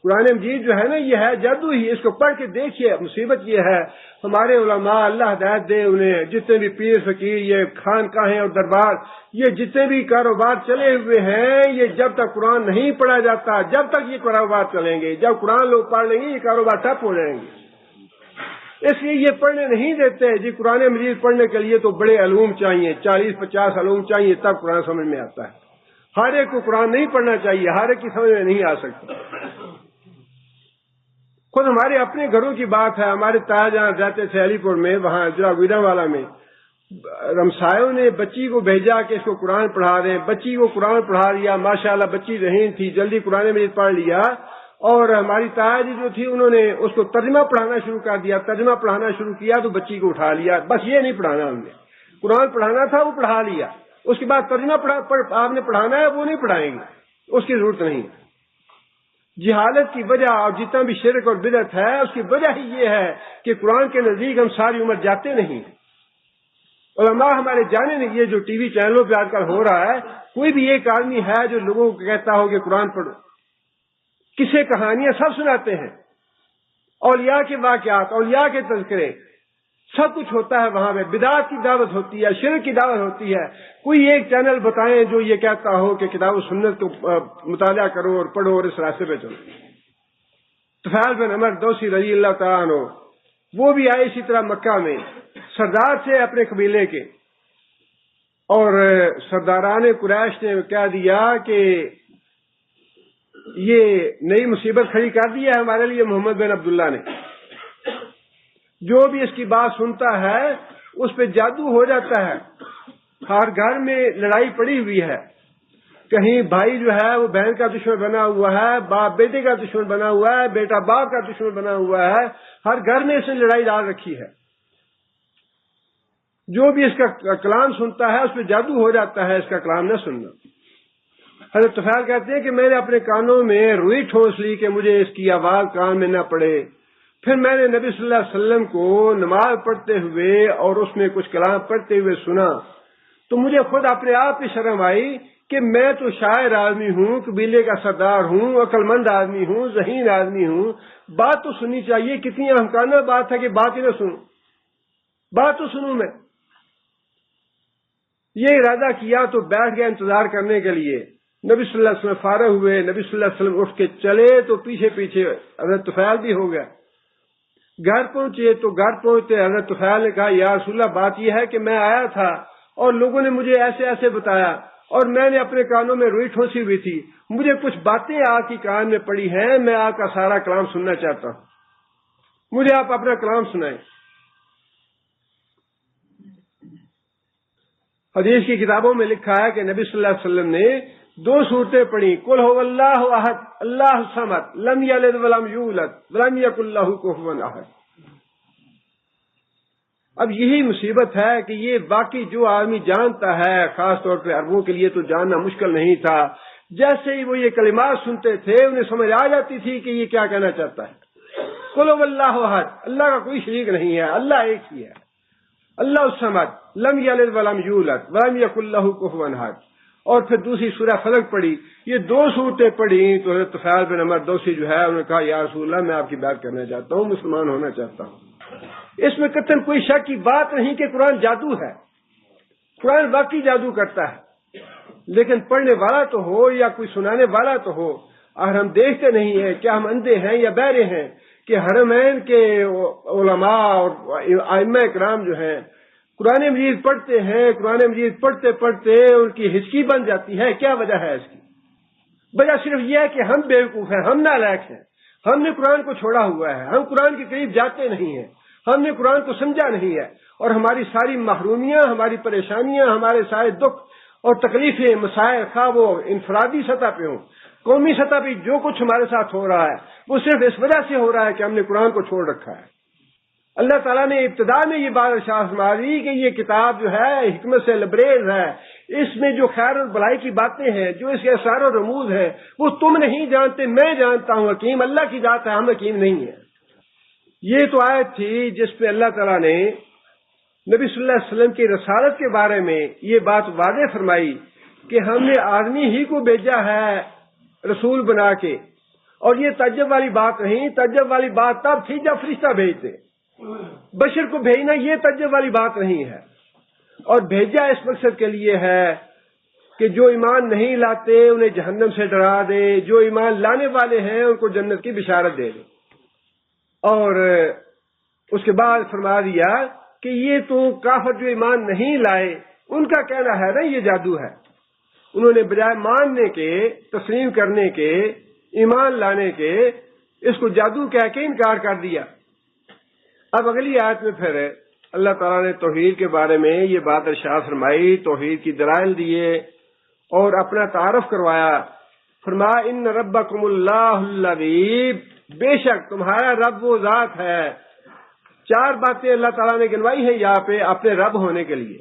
قرآن مجید جو ہے نا یہ ہے جادو ہی، اس کو پڑھ کے دیکھیے۔ مصیبت یہ ہے ہمارے علماء اللہ ہدایت دے انہیں، جتنے بھی پیر فقیر یہ خانقاہیں اور دربار، یہ جتنے بھی کاروبار چلے ہوئے ہیں، یہ جب تک قرآن نہیں پڑھا جاتا جب تک یہ کاروبار چلیں گے، جب قرآن لوگ پڑھ لیں گے یہ کاروبار ٹھپ ہو جائیں گے۔ اس لیے یہ پڑھنے نہیں دیتے جی۔ قرآن مجید پڑھنے کے لیے تو بڑے علوم چاہیے، 40-50 علوم چاہیے تب قرآن سمجھ میں آتا ہے۔ ہر ایک کو قرآن نہیں پڑھنا چاہیے، ہر ایک کی سمجھ میں نہیں آ سکتا۔ خود ہمارے اپنے گھروں کی بات ہے، ہمارے تایا جہاں رہتے تھے علی پور میں، وہاں ضلع گوجرانوالہ میں، رمسایوں نے بچی کو بھیجا کہ اس کو قرآن پڑھا دیں، بچی کو قرآن پڑھا دیا، ماشاءاللہ بچی ذہین تھی، جلدی قرآن مجید پڑھ لیا، اور ہماری تایا جی جو تھی انہوں نے اس کو ترجمہ پڑھانا شروع کر دیا، ترجمہ پڑھانا شروع کیا تو بچی کو اٹھا لیا، بس یہ نہیں پڑھانا ہم نے، قرآن پڑھانا تھا وہ پڑھا لیا، اس کے بعد ترجمہ آپ نے پڑھانا ہے وہ نہیں پڑھائیں گے، اس کی ضرورت نہیں۔ جہالت کی وجہ اور جتنا بھی شرک اور بدعت ہے اس کی وجہ ہی یہ ہے کہ قرآن کے نزدیک ہم ساری عمر جاتے نہیں۔ علماء ہمارے جانے نہیں، یہ جو ٹی وی چینلوں پہ آج کل ہو رہا ہے، کوئی بھی ایک آدمی ہے جو لوگوں کو کہتا ہو کہ قرآن پڑھو، کسے کہانیاں سب سناتے ہیں، اولیاء کے واقعات، اولیاء کے تذکرے، سب کچھ ہوتا ہے وہاں پہ، بدعات کی دعوت ہوتی ہے، شرک کی دعوت ہوتی ہے۔ کوئی ایک چینل بتائیں جو یہ کہتا ہو کہ کتاب و سنت کو مطالعہ کرو اور پڑھو اور اس راستے پہ چلو۔ طفیل بن عمر دوسی رضی اللہ تعالیٰ عنہ، وہ بھی آئے اسی طرح مکہ میں، سردار تھے اپنے قبیلے کے، اور سرداران قریش نے کہہ دیا کہ یہ نئی مصیبت کھڑی کر دی ہے ہمارے لیے محمد بن عبداللہ نے، جو بھی اس کی بات سنتا ہے اس پہ جادو ہو جاتا ہے، ہر گھر میں لڑائی پڑی ہوئی ہے، کہیں بھائی جو ہے وہ بہن کا دشمن بنا ہوا ہے، باپ بیٹے کا دشمن بنا ہوا ہے، بیٹا باپ کا دشمن بنا ہوا ہے، ہر گھر میں اس نے لڑائی ڈال رکھی ہے. جو بھی اس کا کلام سنتا ہے اس پہ جادو ہو جاتا ہے اس کا کلام نہ سننا. حضرت طفیل کہتے ہیں کہ میں نے اپنے کانوں میں روئی ٹھونس لی کہ مجھے اس کی آواز کان میں نہ پڑے. پھر میں نے نبی صلی اللہ علیہ وسلم کو نماز پڑھتے ہوئے اور اس میں کچھ کلام پڑھتے ہوئے سنا تو مجھے خود اپنے آپ پہ شرم آئی کہ میں تو شاعر آدمی ہوں، قبیلے کا سردار ہوں، عقل مند آدمی ہوں، ذہین آدمی ہوں، بات تو سننی چاہیے. کتنی احمقانہ بات ہے کہ بات ہی نہ سنوں، بات تو سنوں. میں یہ ارادہ کیا تو بیٹھ گیا انتظار کرنے کے لیے. نبی صلی اللہ علیہ وسلم فارغ ہوئے، نبی صلی اللہ علیہ وسلم اٹھ کے چلے تو پیچھے پیچھے حضرت طفیل بھی ہو گیا. گھر پہنچے تو گھر پہنچتے حضرت طفیل نے کہا یا رسول اللہ بات یہ ہے کہ میں آیا تھا اور لوگوں نے مجھے ایسے ایسے بتایا اور میں نے اپنے کانوں میں روئی ٹھونسی ہوئی تھی، مجھے کچھ باتیں آپ کی کان میں پڑی ہیں، میں آپ کا سارا کلام سننا چاہتا ہوں، مجھے آپ اپنا کلام سنائیں. حدیث کی کتابوں میں لکھا ہے کہ نبی صلی اللہ علیہ وسلم نے 2 سورتیں پڑھی، قل هو اللہ احد اللہ الصمد لم یلد ولم یولد ولم یکن له کفوا احد. اب یہی مصیبت ہے کہ یہ باقی جو آدمی جانتا ہے، خاص طور پہ عربوں کے لیے تو جاننا مشکل نہیں تھا، جیسے ہی وہ یہ کلمات سنتے تھے انہیں سمجھ آ جاتی تھی کہ یہ کیا کہنا چاہتا ہے. قل هو اللہ احد، اللہ کا کوئی شریک نہیں ہے، اللہ ایک ہی ہے. اللہ الصمد لم یلد ولم یولد ولم یکن له کفوا احد. اور پھر دوسری سورہ فلق پڑھی. یہ 2 سورتیں پڑھی تو حضرت طفیل بن عمر دوسی جو ہے انہوں نے کہا یا رسول اللہ میں آپ کی بات کرنا چاہتا ہوں، مسلمان ہونا چاہتا ہوں. اس میں قطعاً کوئی شک کی بات نہیں کہ قرآن جادو ہے، قرآن واقعی جادو کرتا ہے، لیکن پڑھنے والا تو ہو یا کوئی سنانے والا تو ہو. اور ہم دیکھتے نہیں ہیں، کیا ہم اندھے ہیں یا بہرے ہیں کہ حرمین کے علماء اور ائمہ کرام جو ہیں قرآن مجید پڑھتے ہیں، قرآن مجید پڑھتے پڑھتے ان کی ہچکی بن جاتی ہے. کیا وجہ ہے اس کی؟ وجہ صرف یہ ہے کہ ہم بیوقوف ہیں، ہم نالائق ہیں، ہم نے قرآن کو چھوڑا ہوا ہے، ہم قرآن کے قریب جاتے نہیں ہیں، ہم نے قرآن کو سمجھا نہیں ہے، اور ہماری ساری محرومیاں، ہماری پریشانیاں، ہمارے سارے دکھ اور تکلیفیں، مسائل، خواہ وہ انفرادی سطح پہ ہوں، قومی سطح پہ جو کچھ ہمارے ساتھ ہو رہا ہے وہ صرف اس وجہ سے ہو رہا ہے کہ ہم نے قرآن کو چھوڑ رکھا ہے. اللہ تعالیٰ نے ابتدا میں یہ بات ارشاد فرمائی کہ یہ کتاب جو ہے حکمت سے لبریز ہے، اس میں جو خیر اور بھلائی کی باتیں ہیں، جو اس کے اسرار و رموز ہیں وہ تم نہیں جانتے، میں جانتا ہوں. حکیم اللہ کی ذات ہے، ہم حکیم نہیں ہیں. یہ تو آیت تھی جس پہ اللہ تعالیٰ نے نبی صلی اللہ علیہ وسلم کی رسالت کے بارے میں یہ بات واضح فرمائی کہ ہم نے آدمی ہی کو بھیجا ہے رسول بنا کے. اور یہ تعجب والی بات نہیں، تعجب والی بات تب تھی جب فرشتہ بھیجتے. بشر کو بھیجنا یہ تعجب والی بات نہیں ہے، اور بھیجا اس مقصد کے لیے ہے کہ جو ایمان نہیں لاتے انہیں جہنم سے ڈرا دے، جو ایمان لانے والے ہیں ان کو جنت کی بشارت دے دے. اور اس کے بعد فرما دیا کہ یہ تو کافر جو ایمان نہیں لائے ان کا کہنا ہے نا یہ جادو ہے. انہوں نے بجائے ماننے کے، تسلیم کرنے کے، ایمان لانے کے، اس کو جادو کہہ کے انکار کر دیا. اب اگلی آیت میں پھر اللہ تعالیٰ نے توحید کے بارے میں یہ بات ارشاد فرمائی، توحید کی دلائل دیے اور اپنا تعارف کروایا. فرمایا ان ربکم اللہ الذی، بے شک تمہارا رب وہ ذات ہے. 4 باتیں اللہ تعالیٰ نے گنوائی ہیں یہاں پہ اپنے رب ہونے کے لیے.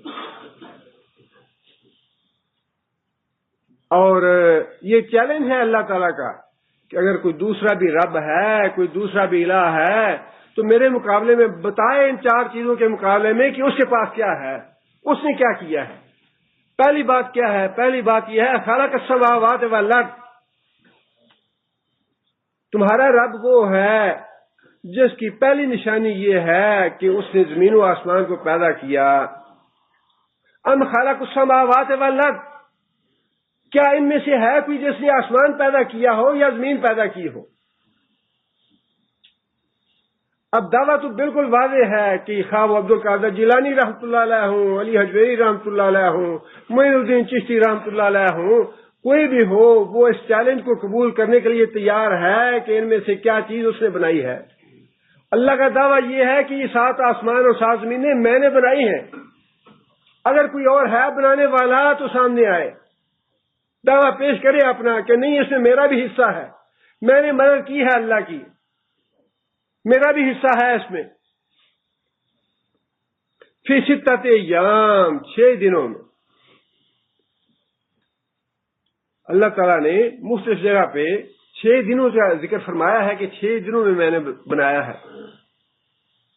اور یہ چیلنج ہے اللہ تعالیٰ کا کہ اگر کوئی دوسرا بھی رب ہے، کوئی دوسرا بھی الہ ہے تو میرے مقابلے میں بتائے ان 4 چیزوں کے مقابلے میں کہ اس کے پاس کیا ہے، اس نے کیا کیا ہے. پہلی بات کیا ہے؟ پہلی بات یہ ہے خلق السماوات والارض، تمہارا رب وہ ہے جس کی پہلی نشانی یہ ہے کہ اس نے زمین و آسمان کو پیدا کیا. ام خلق السماوات والارض، کیا ان میں سے ہے کوئی جس نے آسمان پیدا کیا ہو یا زمین پیدا کی ہو؟ اب دعویٰ تو بالکل واضح ہے کہ خواہ عبد القادر جیلانی رحمۃ اللہ علیہ ہوں، علی حجویری رحمۃ اللہ علیہ ہوں، معین الدین چشتی رحمۃ اللہ علیہ ہوں، کوئی بھی ہو، وہ اس چیلنج کو قبول کرنے کے لیے تیار ہے کہ ان میں سے کیا چیز اس نے بنائی ہے. اللہ کا دعویٰ یہ ہے کہ یہ 7 آسمان اور 7 زمینیں میں نے بنائی ہیں، اگر کوئی اور ہے بنانے والا تو سامنے آئے. دعویٰ پیش کرے اپنا کہ نہیں اس میں میرا بھی حصہ ہے، میں نے مدد کی ہے اللہ کی، میرا بھی حصہ ہے اس میں. فی ستۃ ایام، 6 دنوں میں. اللہ تعالیٰ نے مختلف جگہ پہ 6 دنوں کا ذکر فرمایا ہے کہ 6 دنوں میں میں نے بنایا ہے،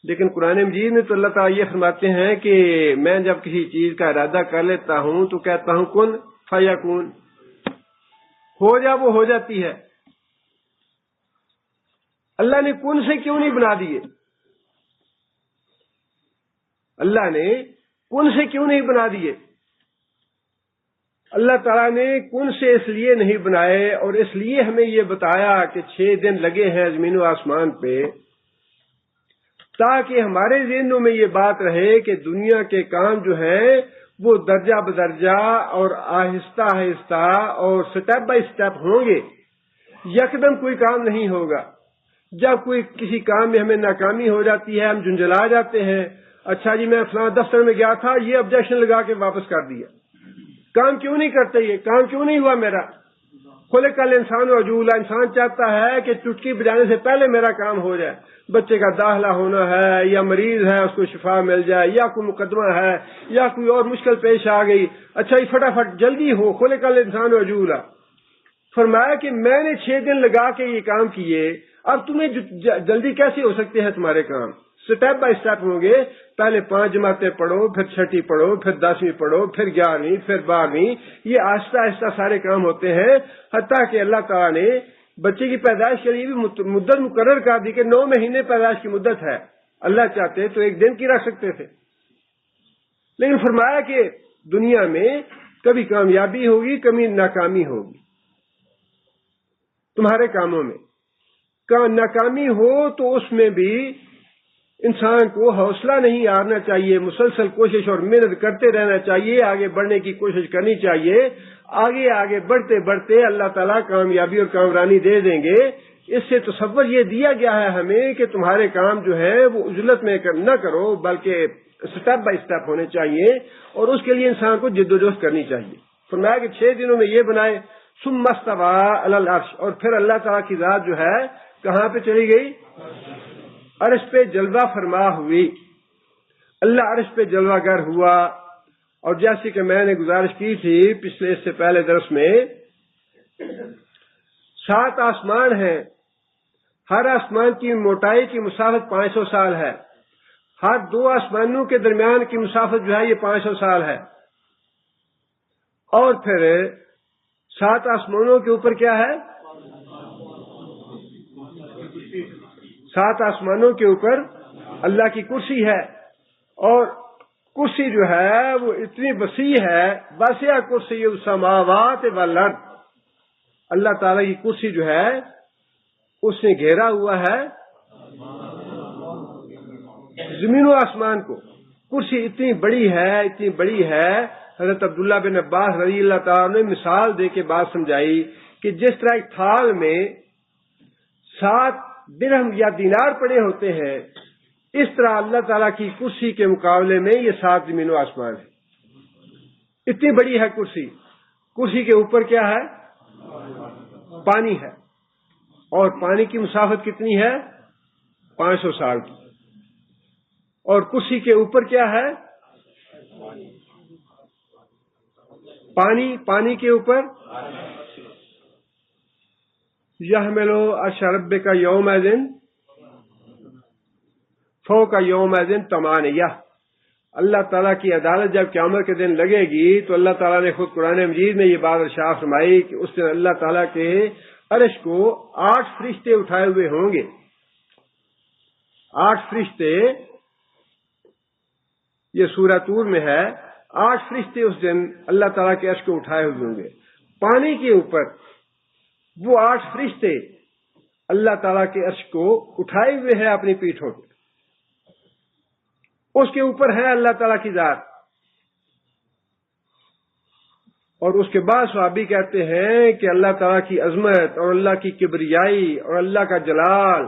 لیکن قرآن مجید میں تو اللہ تعالیٰ یہ فرماتے ہیں کہ میں جب کسی چیز کا ارادہ کر لیتا ہوں تو کہتا ہوں کن فیکون، ہو جا وہ ہو جاتی ہے. اللہ نے کن سے کیوں نہیں بنا دیے؟ اللہ نے کن سے کیوں نہیں بنا دیے؟ اللہ تعالیٰ نے کن سے اس لیے نہیں بنائے، اور اس لیے ہمیں یہ بتایا کہ 6 دن لگے ہیں زمین و آسمان پہ، تاکہ ہمارے ذہنوں میں یہ بات رہے کہ دنیا کے کام جو ہیں وہ درجہ بدرجہ اور آہستہ آہستہ اور سٹیپ بائی سٹیپ ہوں گے، یکدم کوئی کام نہیں ہوگا. جب کوئی کسی کام میں ہمیں ناکامی ہو جاتی ہے، ہم جھنجھلا جاتے ہیں، اچھا جی میں فلاں دفتر میں گیا تھا، یہ آبجیکشن لگا کے واپس کر دیا، کام کیوں نہیں کرتے، یہ کام کیوں نہیں ہوا میرا. خلق الانسان عجولا، انسان چاہتا ہے کہ چٹکی بجانے سے پہلے میرا کام ہو جائے. بچے کا داخلہ ہونا ہے، یا مریض ہے اس کو شفا مل جائے، یا کوئی مقدمہ ہے، یا کوئی اور مشکل پیش آ گئی، اچھا یہ فٹافٹ جلدی ہو. خلق الانسان عجولا. فرمایا کہ میں نے 6 دن لگا کے یہ کام کیے، اب تمہیں جلدی کیسے ہو سکتے ہیں تمہارے کام؟ سٹیپ بائی سٹیپ ہوں گے. پہلے 5 جماعتیں پڑھو، پھر 6 پڑھو، پھر 10ویں پڑھو، پھر 11ویں، پھر 12ویں. یہ آہستہ آہستہ سارے کام ہوتے ہیں، حتیٰ کہ اللہ تعالیٰ نے بچے کی پیدائش کے لیے بھی مدت مقرر کر دی کہ 9 مہینے پیدائش کی مدت ہے. اللہ چاہتے تو 1 دن کی رکھ سکتے تھے، لیکن فرمایا کہ دنیا میں کبھی کامیابی ہوگی، کبھی ناکامی ہوگی. تمہارے کاموں میں ناکامی ہو تو اس میں بھی انسان کو حوصلہ نہیں ہارنا چاہیے، مسلسل کوشش اور محنت کرتے رہنا چاہیے، آگے بڑھنے کی کوشش کرنی چاہیے. آگے آگے بڑھتے بڑھتے اللہ تعالیٰ کامیابی اور کامرانی دے دیں گے. اس سے تصور یہ دیا گیا ہے ہمیں کہ تمہارے کام جو ہے وہ عجلت میں نہ کرو، بلکہ سٹیپ بائی سٹیپ ہونے چاہیے، اور اس کے لیے انسان کو جد و جہد کرنی چاہیے. فرمایا کہ 6 دنوں میں یہ بنائے. ثم استوى علی العرش، اور پھر اللہ تعالیٰ کی ذات جو ہے کہاں پہ چلی گئی؟ عرش پہ جلوہ فرما ہوئی. اللہ عرش پہ جلوہ گر ہوا. اور جیسے کہ میں نے گزارش کی تھی پچھلے اس سے پہلے درس میں، 7 آسمان ہیں، ہر آسمان کی موٹائی کی مسافت 500 سال ہے. ہر 2 آسمانوں کے درمیان کی مسافت جو ہے یہ 500 سال ہے. اور پھر 7 آسمانوں کے اوپر کیا ہے؟ 7 آسمانوں کے اوپر اللہ کی کرسی ہے، اور کرسی جو ہے وہ اتنی وسیع ہے، واسع کرسی السماوات والارض. اللہ تعالیٰ کی کرسی جو ہے اس نے گھیرا ہوا ہے زمین و آسمان کو. کرسی اتنی بڑی ہے، اتنی بڑی ہے. حضرت عبداللہ بن عباس رضی اللہ تعالیٰ نے مثال دے کے بات سمجھائی کہ جس طرح ایک تھال میں 7 درہم یا دینار پڑے ہوتے ہیں، اس طرح اللہ تعالیٰ کی کرسی کے مقابلے میں یہ 7 زمین و آسمان ہے. اتنی بڑی ہے کرسی. کرسی کے اوپر کیا ہے؟ پانی ہے، اور پانی کی مسافت کتنی ہے؟ 500 سال کی. اور کرسی کے اوپر کیا ہے؟ پانی کے اوپر یحملو عرش ربک یومئذ فوق یومئذ ثمانیہ. اللہ تعالیٰ کی عدالت جب قیامت کے دن لگے گی تو اللہ تعالیٰ نے خود قرآن مجید میں یہ بات ارشاد فرمائی کہ اس دن اللہ تعالیٰ کے عرش کو 8 فرشتے اٹھائے ہوئے ہوں گے. 8 فرشتے، یہ سورہ طور میں ہے. 8 فرشتے اس دن اللہ تعالیٰ کے عرش کو اٹھائے ہوئے ہوں گے. پانی کے اوپر وہ 8 فرشتے اللہ تعالیٰ کے عرش کو اٹھائے ہوئے ہیں اپنی پیٹھوں پہ. اس کے اوپر ہے اللہ تعالیٰ کی ذات. اور اس کے بعد صحابی کہتے ہیں کہ اللہ تعالیٰ کی عظمت اور اللہ کی کبریائی اور اللہ کا جلال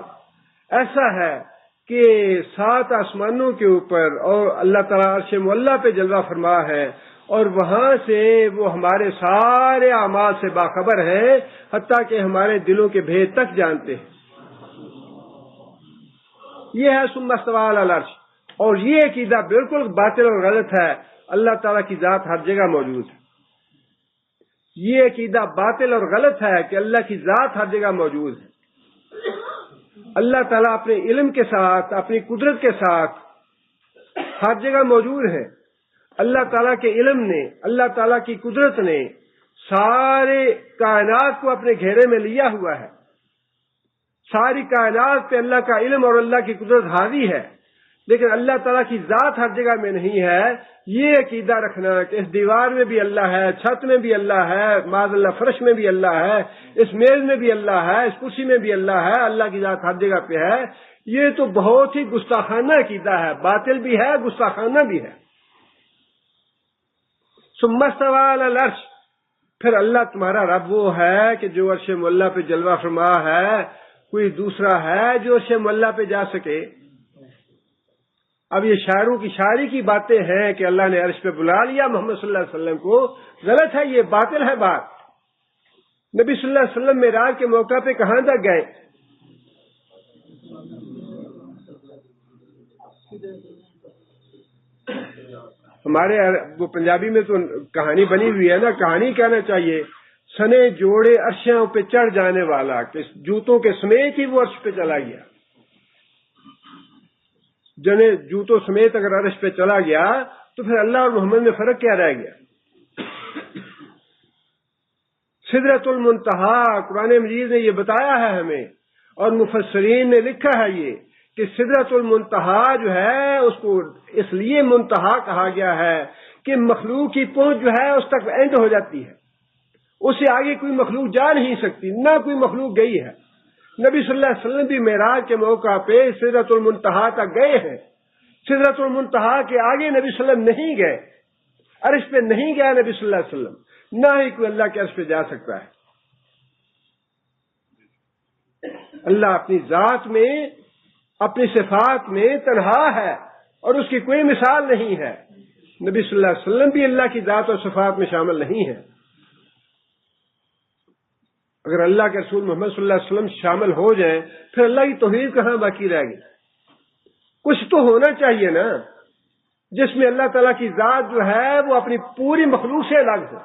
ایسا ہے کہ 7 آسمانوں کے اوپر اور اللہ تعالیٰ عرش معلیٰ پہ جلوہ فرما ہے، اور وہاں سے وہ ہمارے سارے اعمال سے باخبر ہے، حتیٰ کہ ہمارے دلوں کے بھید تک جانتے ہیں۔ یہ ہے ثم استوى علی العرش، اور یہ عقیدہ بالکل باطل اور غلط ہے۔ اللہ تعالیٰ کی ذات ہر جگہ موجود ہے۔ یہ عقیدہ باطل اور غلط ہے کہ اللہ کی ذات ہر جگہ موجود ہے۔ اللہ تعالیٰ اپنے علم کے ساتھ، اپنی قدرت کے ساتھ ہر جگہ موجود ہے۔ اللہ تعالیٰ کے علم نے، اللہ تعالیٰ کی قدرت نے سارے کائنات کو اپنے گھیرے میں لیا ہوا ہے۔ ساری کائنات پہ اللہ کا علم اور اللہ کی قدرت حاوی ہے، لیکن اللہ تعالیٰ کی ذات ہر جگہ میں نہیں ہے۔ یہ عقیدہ رکھنا کہ اس دیوار میں بھی اللہ ہے، چھت میں بھی اللہ ہے، معاذ اللہ فرش میں بھی اللہ ہے، اس میز میں بھی اللہ ہے، اس کرسی میں بھی اللہ ہے، اللہ کی ذات ہر جگہ پہ ہے، یہ تو بہت ہی گستاخانہ عقیدہ ہے، باطل بھی ہے، گستاخانہ بھی ہے۔ ثم استوى علی العرش، پھر اللہ تمہارا رب وہ ہے کہ جو عرش معلیٰ پہ جلوہ فرما ہے، کوئی دوسرا ہے جو عرش معلیٰ پہ جا سکے؟ اب یہ شاعروں کی شاعری کی باتیں ہیں کہ اللہ نے عرش پہ بلا لیا محمد صلی اللہ علیہ وسلم کو، غلط ہے، یہ باطل ہے بات۔ نبی صلی اللہ علیہ وسلم معراج کے موقع پہ کہاں تک گئے؟ ہمارے وہ پنجابی میں تو کہانی بنی ہوئی ہے نا، کہانی کہنا چاہیے، سنے جوڑے عرشوں پہ چڑھ جانے والا، کہ جوتوں کے سمیت ہی وہ عرش پہ چلا گیا۔ جنے جوتوں سمیت اگر عرش پہ چلا گیا تو پھر اللہ اور محمد میں فرق کیا رہ گیا؟ سدرۃ المنتہا، قرآن مجید نے یہ بتایا ہے ہمیں، اور مفسرین نے لکھا ہے یہ کہ سدرۃ المنتہا جو ہے اس کو اس لیے منتہا کہا گیا ہے کہ مخلوق کی پہنچ جو ہے اس تک اینڈ ہو جاتی ہے، اس سے آگے کوئی مخلوق جا نہیں سکتی، نہ کوئی مخلوق گئی ہے۔ نبی صلی اللہ علیہ وسلم بھی معراج کے موقع پہ سدرۃ المنتہا تک گئے ہیں، سدرۃ المنتہا کے آگے نبی صلی اللہ علیہ وسلم نہیں گئے، عرش پہ نہیں گیا نبی صلی اللہ علیہ وسلم، نہ ہی کوئی اللہ کے عرش پہ جا سکتا ہے۔ اللہ اپنی ذات میں، اپنی صفات میں تنہا ہے اور اس کی کوئی مثال نہیں ہے۔ نبی صلی اللہ علیہ وسلم بھی اللہ کی ذات اور صفات میں شامل نہیں ہے۔ اگر اللہ کے رسول محمد صلی اللہ علیہ وسلم شامل ہو جائیں پھر اللہ کی توحید کہاں باقی رہ گئی؟ کچھ تو ہونا چاہیے نا جس میں اللہ تعالیٰ کی ذات جو ہے وہ اپنی پوری مخلوق سے الگ ہو۔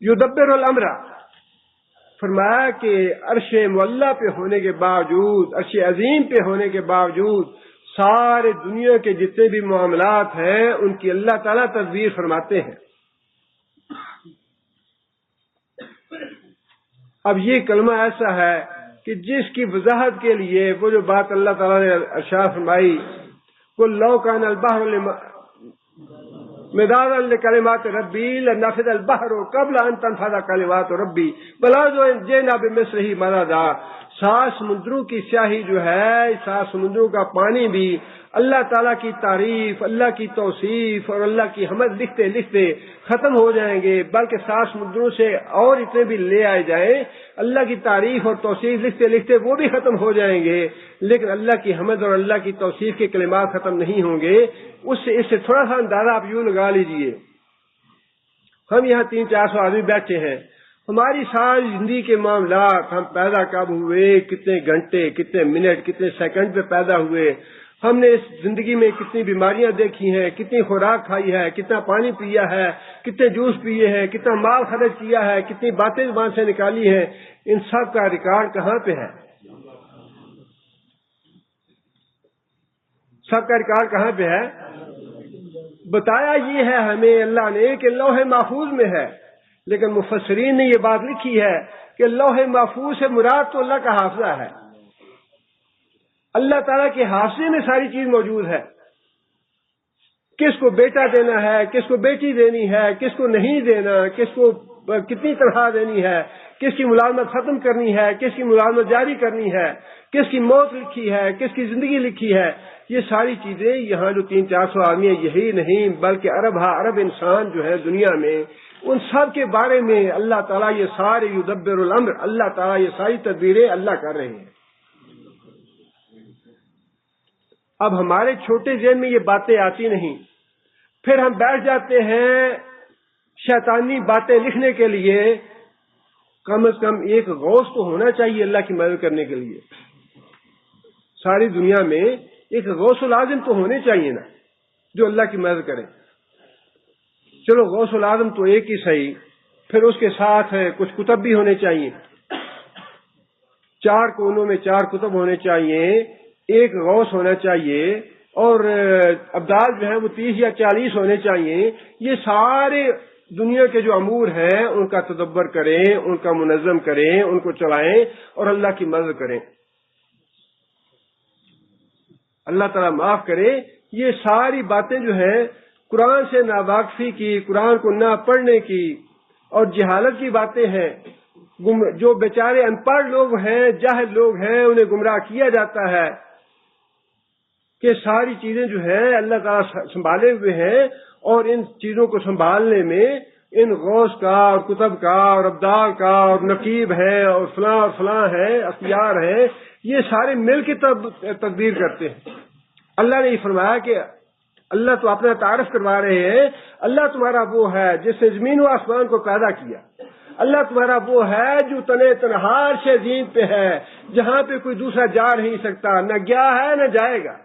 یدبر الامر، فرمایا کہ عرش معلیٰ پہ ہونے کے باوجود، عرش عظیم پہ ہونے کے باوجود، سارے دنیا کے جتنے بھی معاملات ہیں ان کی اللہ تعالیٰ تدبیر فرماتے ہیں۔ اب یہ کلمہ ایسا ہے کہ جس کی وضاحت کے لیے وہ جو بات اللہ تعالیٰ نے ارشاد فرمائی، قُل لَوْ كَانَ الْبَحْرُ مِدَادًا لِكَلِمَاتِ رَبِّي لَنَفِدَ الْبَحْرُ قَبْلَ أَن تَنفَدَ كَلِمَاتُ رَبِّي وَلَوْ جِئْنَا بِمِثْلِهِ مَدَدًا۔ 7 سمندروں کی سیاہی جو ہے، 7 سمندروں کا پانی بھی اللہ تعالیٰ کی تعریف، اللہ کی توصیف اور اللہ کی حمد لکھتے لکھتے ختم ہو جائیں گے، بلکہ 7 سمندروں سے اور اتنے بھی لے آئے جائیں، اللہ کی تعریف اور توصیف لکھتے لکھتے وہ بھی ختم ہو جائیں گے، لیکن اللہ کی حمد اور اللہ کی توصیف کے کلمات ختم نہیں ہوں گے۔ اس سے تھوڑا سا اندازہ آپ یوں لگا لیجئے، ہم یہاں 300-400 آدمی بیٹھے ہیں، ہماری ساری زندگی کے معاملات، ہم پیدا کب ہوئے، کتنے گھنٹے، کتنے منٹ، کتنے سیکنڈ پہ پیدا ہوئے، ہم نے اس زندگی میں کتنی بیماریاں دیکھی ہیں، کتنی خوراک کھائی ہے، کتنا پانی پیا ہے، کتنے جوس پیے ہیں، کتنا مال خرچ کیا ہے، کتنی باتیں زبان سے نکالی ہیں، ان سب کا ریکارڈ کہاں پہ ہے؟ سب کا ریکارڈ کہاں پہ ہے؟ بتایا یہ ہے ہمیں اللہ نے کہ لوح محفوظ میں ہے، لیکن مفسرین نے یہ بات لکھی ہے کہ لوح محفوظ سے مراد تو اللہ کا حافظہ ہے۔ اللہ تعالیٰ کے حافظے میں ساری چیز موجود ہے، کس کو بیٹا دینا ہے، کس کو بیٹی دینی ہے، کس کو نہیں دینا، کس کو کتنی تنخواہ دینی ہے، کس کی ملازمت ختم کرنی ہے، کس کی ملازمت جاری کرنی ہے، کس کی موت لکھی ہے، کس کی زندگی لکھی ہے، یہ ساری چیزیں یہاں جو 300-400 آدمی ہیں یہی نہیں بلکہ ارب انسان جو ہے دنیا میں، ان سب کے بارے میں اللہ تعالیٰ یہ سارے یدبر الامر، اللہ تعالیٰ یہ ساری تدبیریں اللہ کر رہے ہیں۔ اب ہمارے چھوٹے ذہن میں یہ باتیں آتی نہیں، پھر ہم بیٹھ جاتے ہیں شیطانی باتیں لکھنے کے لیے. کم از کم ایک غوث تو ہونا چاہیے اللہ کی مدد کرنے کے لیے. ساری دنیا میں ایک غوث العظم تو ہونے چاہیے نا جو اللہ کی مدد کرے. چلو غوث العظم تو ایک ہی صحیح، پھر اس کے ساتھ کچھ کتب بھی ہونے چاہیے. 4 کونوں میں 4 کتب ہونے چاہیے، ایک غوث ہونا چاہیے، اور ابدال جو ہیں وہ 30 یا 40 ہونے چاہیے. یہ سارے دنیا کے جو امور ہیں ان کا تدبر کریں، ان کا منظم کریں، ان کو چلائیں اور اللہ کی مدد کریں. اللہ تعالیٰ معاف کرے. یہ ساری باتیں جو ہیں قرآن سے ناواقفی کی، قرآن کو نہ پڑھنے کی اور جہالت کی باتیں ہیں. جو بیچارے ان پڑھ لوگ ہیں، جاہل لوگ ہیں، انہیں گمراہ کیا جاتا ہے کہ ساری چیزیں جو ہیں اللہ تعالیٰ سنبھالے ہوئے ہیں، اور ان چیزوں کو سنبھالنے میں ان غوث کا اور کتب کا اور ابدال کا اور نقیب ہے اور فلاں ہے، اختیار ہے، یہ سارے مل کے تدبیر کرتے ہیں. اللہ نے یہ فرمایا کہ اللہ تو اپنا تعارف کروا رہے ہیں، اللہ تمہارا وہ ہے جس نے زمین و آسمان کو پیدا کیا. اللہ تمہارا وہ ہے جو تنے تنہا عرش پہ ہے، جہاں پہ کوئی دوسرا جا نہیں سکتا، نہ گیا ہے نہ جائے گا.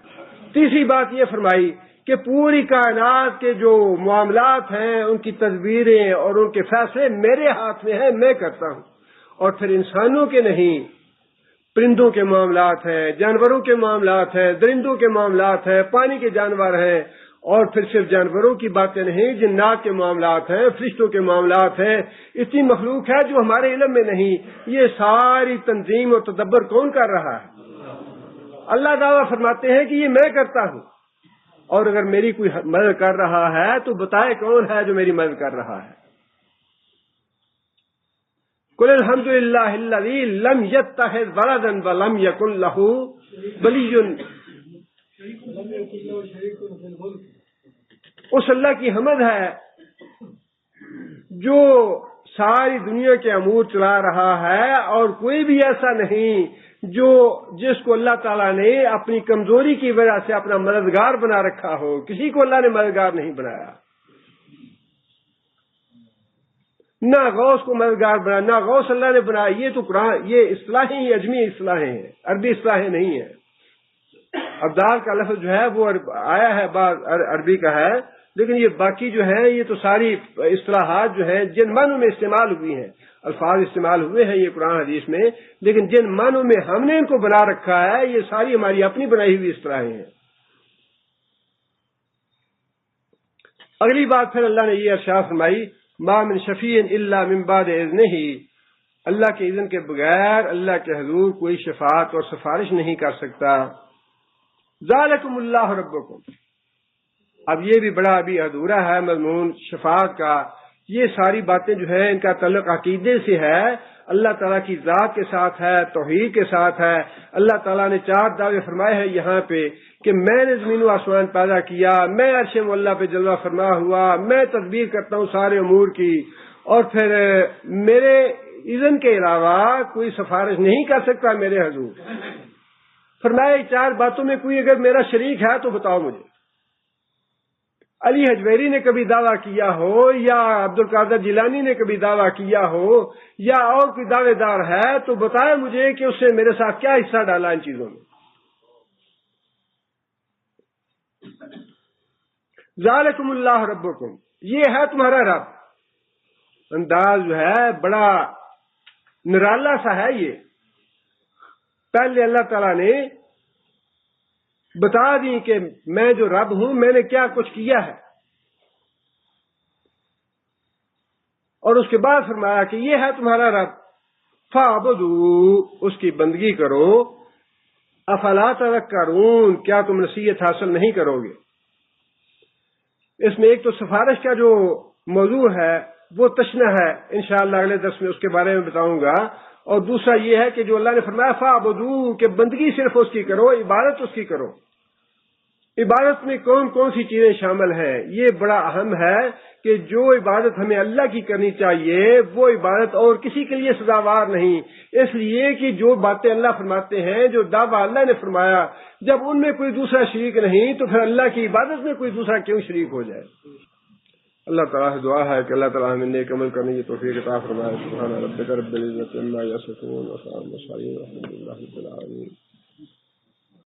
تیسری بات یہ فرمائی کہ پوری کائنات کے جو معاملات ہیں ان کی تدبیریں اور ان کے فیصلے میرے ہاتھ میں ہیں، میں کرتا ہوں. اور پھر انسانوں کے نہیں، پرندوں کے معاملات ہیں، جانوروں کے معاملات ہیں، درندوں کے معاملات ہیں، پانی کے جانور ہیں، اور پھر صرف جانوروں کی باتیں نہیں، جنات کے معاملات ہیں، فرشتوں کے معاملات ہیں. اتنی مخلوق ہے جو ہمارے علم میں نہیں. یہ ساری تنظیم اور تدبر کون کر رہا ہے؟ اللہ تعالیٰ فرماتے ہیں کہ یہ میں کرتا ہوں. اور اگر میری کوئی مدد کر رہا ہے تو بتائے کون ہے جو میری مدد کر رہا ہے. قل الحمد للہ الذی لم یتخذ ولدا ولم یکن لہ ولی. اس اللہ کی حمد ہے جو ساری دنیا کے امور چلا رہا ہے، اور کوئی بھی ایسا نہیں جس کو اللہ تعالیٰ نے اپنی کمزوری کی وجہ سے اپنا مددگار بنا رکھا ہو. کسی کو اللہ نے مددگار نہیں بنایا، نہ غوث کو مددگار بنایا، نہ غوث اللہ نے بنایا. یہ تو قرآن، یہ اصطلاحیں ہی اجمی اصطلاحیں ہیں، عربی اصطلاحیں نہیں ہیں. ابدال کا لفظ جو ہے وہ آیا ہے، بعض عربی کا ہے، لیکن یہ باقی جو ہے یہ تو ساری اصطلاحات جو ہیں جن معنوں میں استعمال ہوئی ہیں، الفاظ استعمال ہوئے ہیں یہ قرآن حدیث میں، لیکن جن معنوں میں ہم نے ان کو بنا رکھا ہے یہ ساری ہماری اپنی بنائی ہوئی اصطلاحیں ہیں. اگلی بات پھر اللہ نے یہ ارشاد فرمائی، ما من شفیع الا من بعد اذنہ. اللہ کے اذن کے بغیر اللہ کے حضور کوئی شفاعت اور سفارش نہیں کر سکتا. ذالکم اللہ ربکم. اب یہ بھی بڑا ابھی ادھورا ہے مضمون شفاعت کا. یہ ساری باتیں جو ہیں ان کا تعلق عقیدے سے ہے، اللہ تعالیٰ کی ذات کے ساتھ ہے، توحید کے ساتھ ہے. اللہ تعالیٰ نے 4 دعوے فرمائے ہیں یہاں پہ کہ میں نے زمین و آسمان پیدا کیا، میں عرش مولا پہ جلوہ فرما ہوا، میں تدبیر کرتا ہوں سارے امور کی، اور پھر میرے اذن کے علاوہ کوئی سفارش نہیں کر سکتا میرے حضور. فرمایا 4 باتوں میں کوئی اگر میرا شریک ہے تو بتاؤ مجھے. علی حجویری نے کبھی دعویٰ کیا ہو، یا عبد القادر جیلانی نے کبھی دعویٰ کیا ہو، یا اور کوئی دعوے دار ہے تو بتائے مجھے کہ اس نے میرے ساتھ کیا حصہ ڈالا ان چیزوں میں. ذالکم اللہ ربکم، یہ ہے تمہارا رب. انداز جو ہے بڑا نرالا سا ہے. یہ پہلے اللہ تعالیٰ نے بتا دی کہ میں جو رب ہوں میں نے کیا کچھ کیا ہے، اور اس کے بعد فرمایا کہ یہ ہے تمہارا رب، فاعبدوا، اس کی بندگی کرو. افلا تذکرون، کیا تم نصیحت حاصل نہیں کرو گے. اس میں ایک تو سفارش کا جو موضوع ہے وہ تشنہ ہے، انشاءاللہ اگلے درس میں اس کے بارے میں بتاؤں گا. اور دوسرا یہ ہے کہ جو اللہ نے فرمایا فاعبدوا، کہ بندگی صرف اس کی کرو، عبادت اس کی کرو. عبادت میں کون کون سی چیزیں شامل ہیں، یہ بڑا اہم ہے کہ جو عبادت ہمیں اللہ کی کرنی چاہیے وہ عبادت اور کسی کے لیے سزاوار نہیں. اس لیے کہ جو باتیں اللہ فرماتے ہیں، جو دعویٰ اللہ نے فرمایا، جب ان میں کوئی دوسرا شریک نہیں تو پھر اللہ کی عبادت میں کوئی دوسرا کیوں شریک ہو جائے؟ اللہ تعالیٰ سے دعا ہے کہ اللہ تعالیٰ ہمیں نیک عمل کرنے کی توفیق عطا فرمائے۔ سبحان ربک رب العزت عما یصفون وسلام علی المرسلین والحمد للہ رب العالمین۔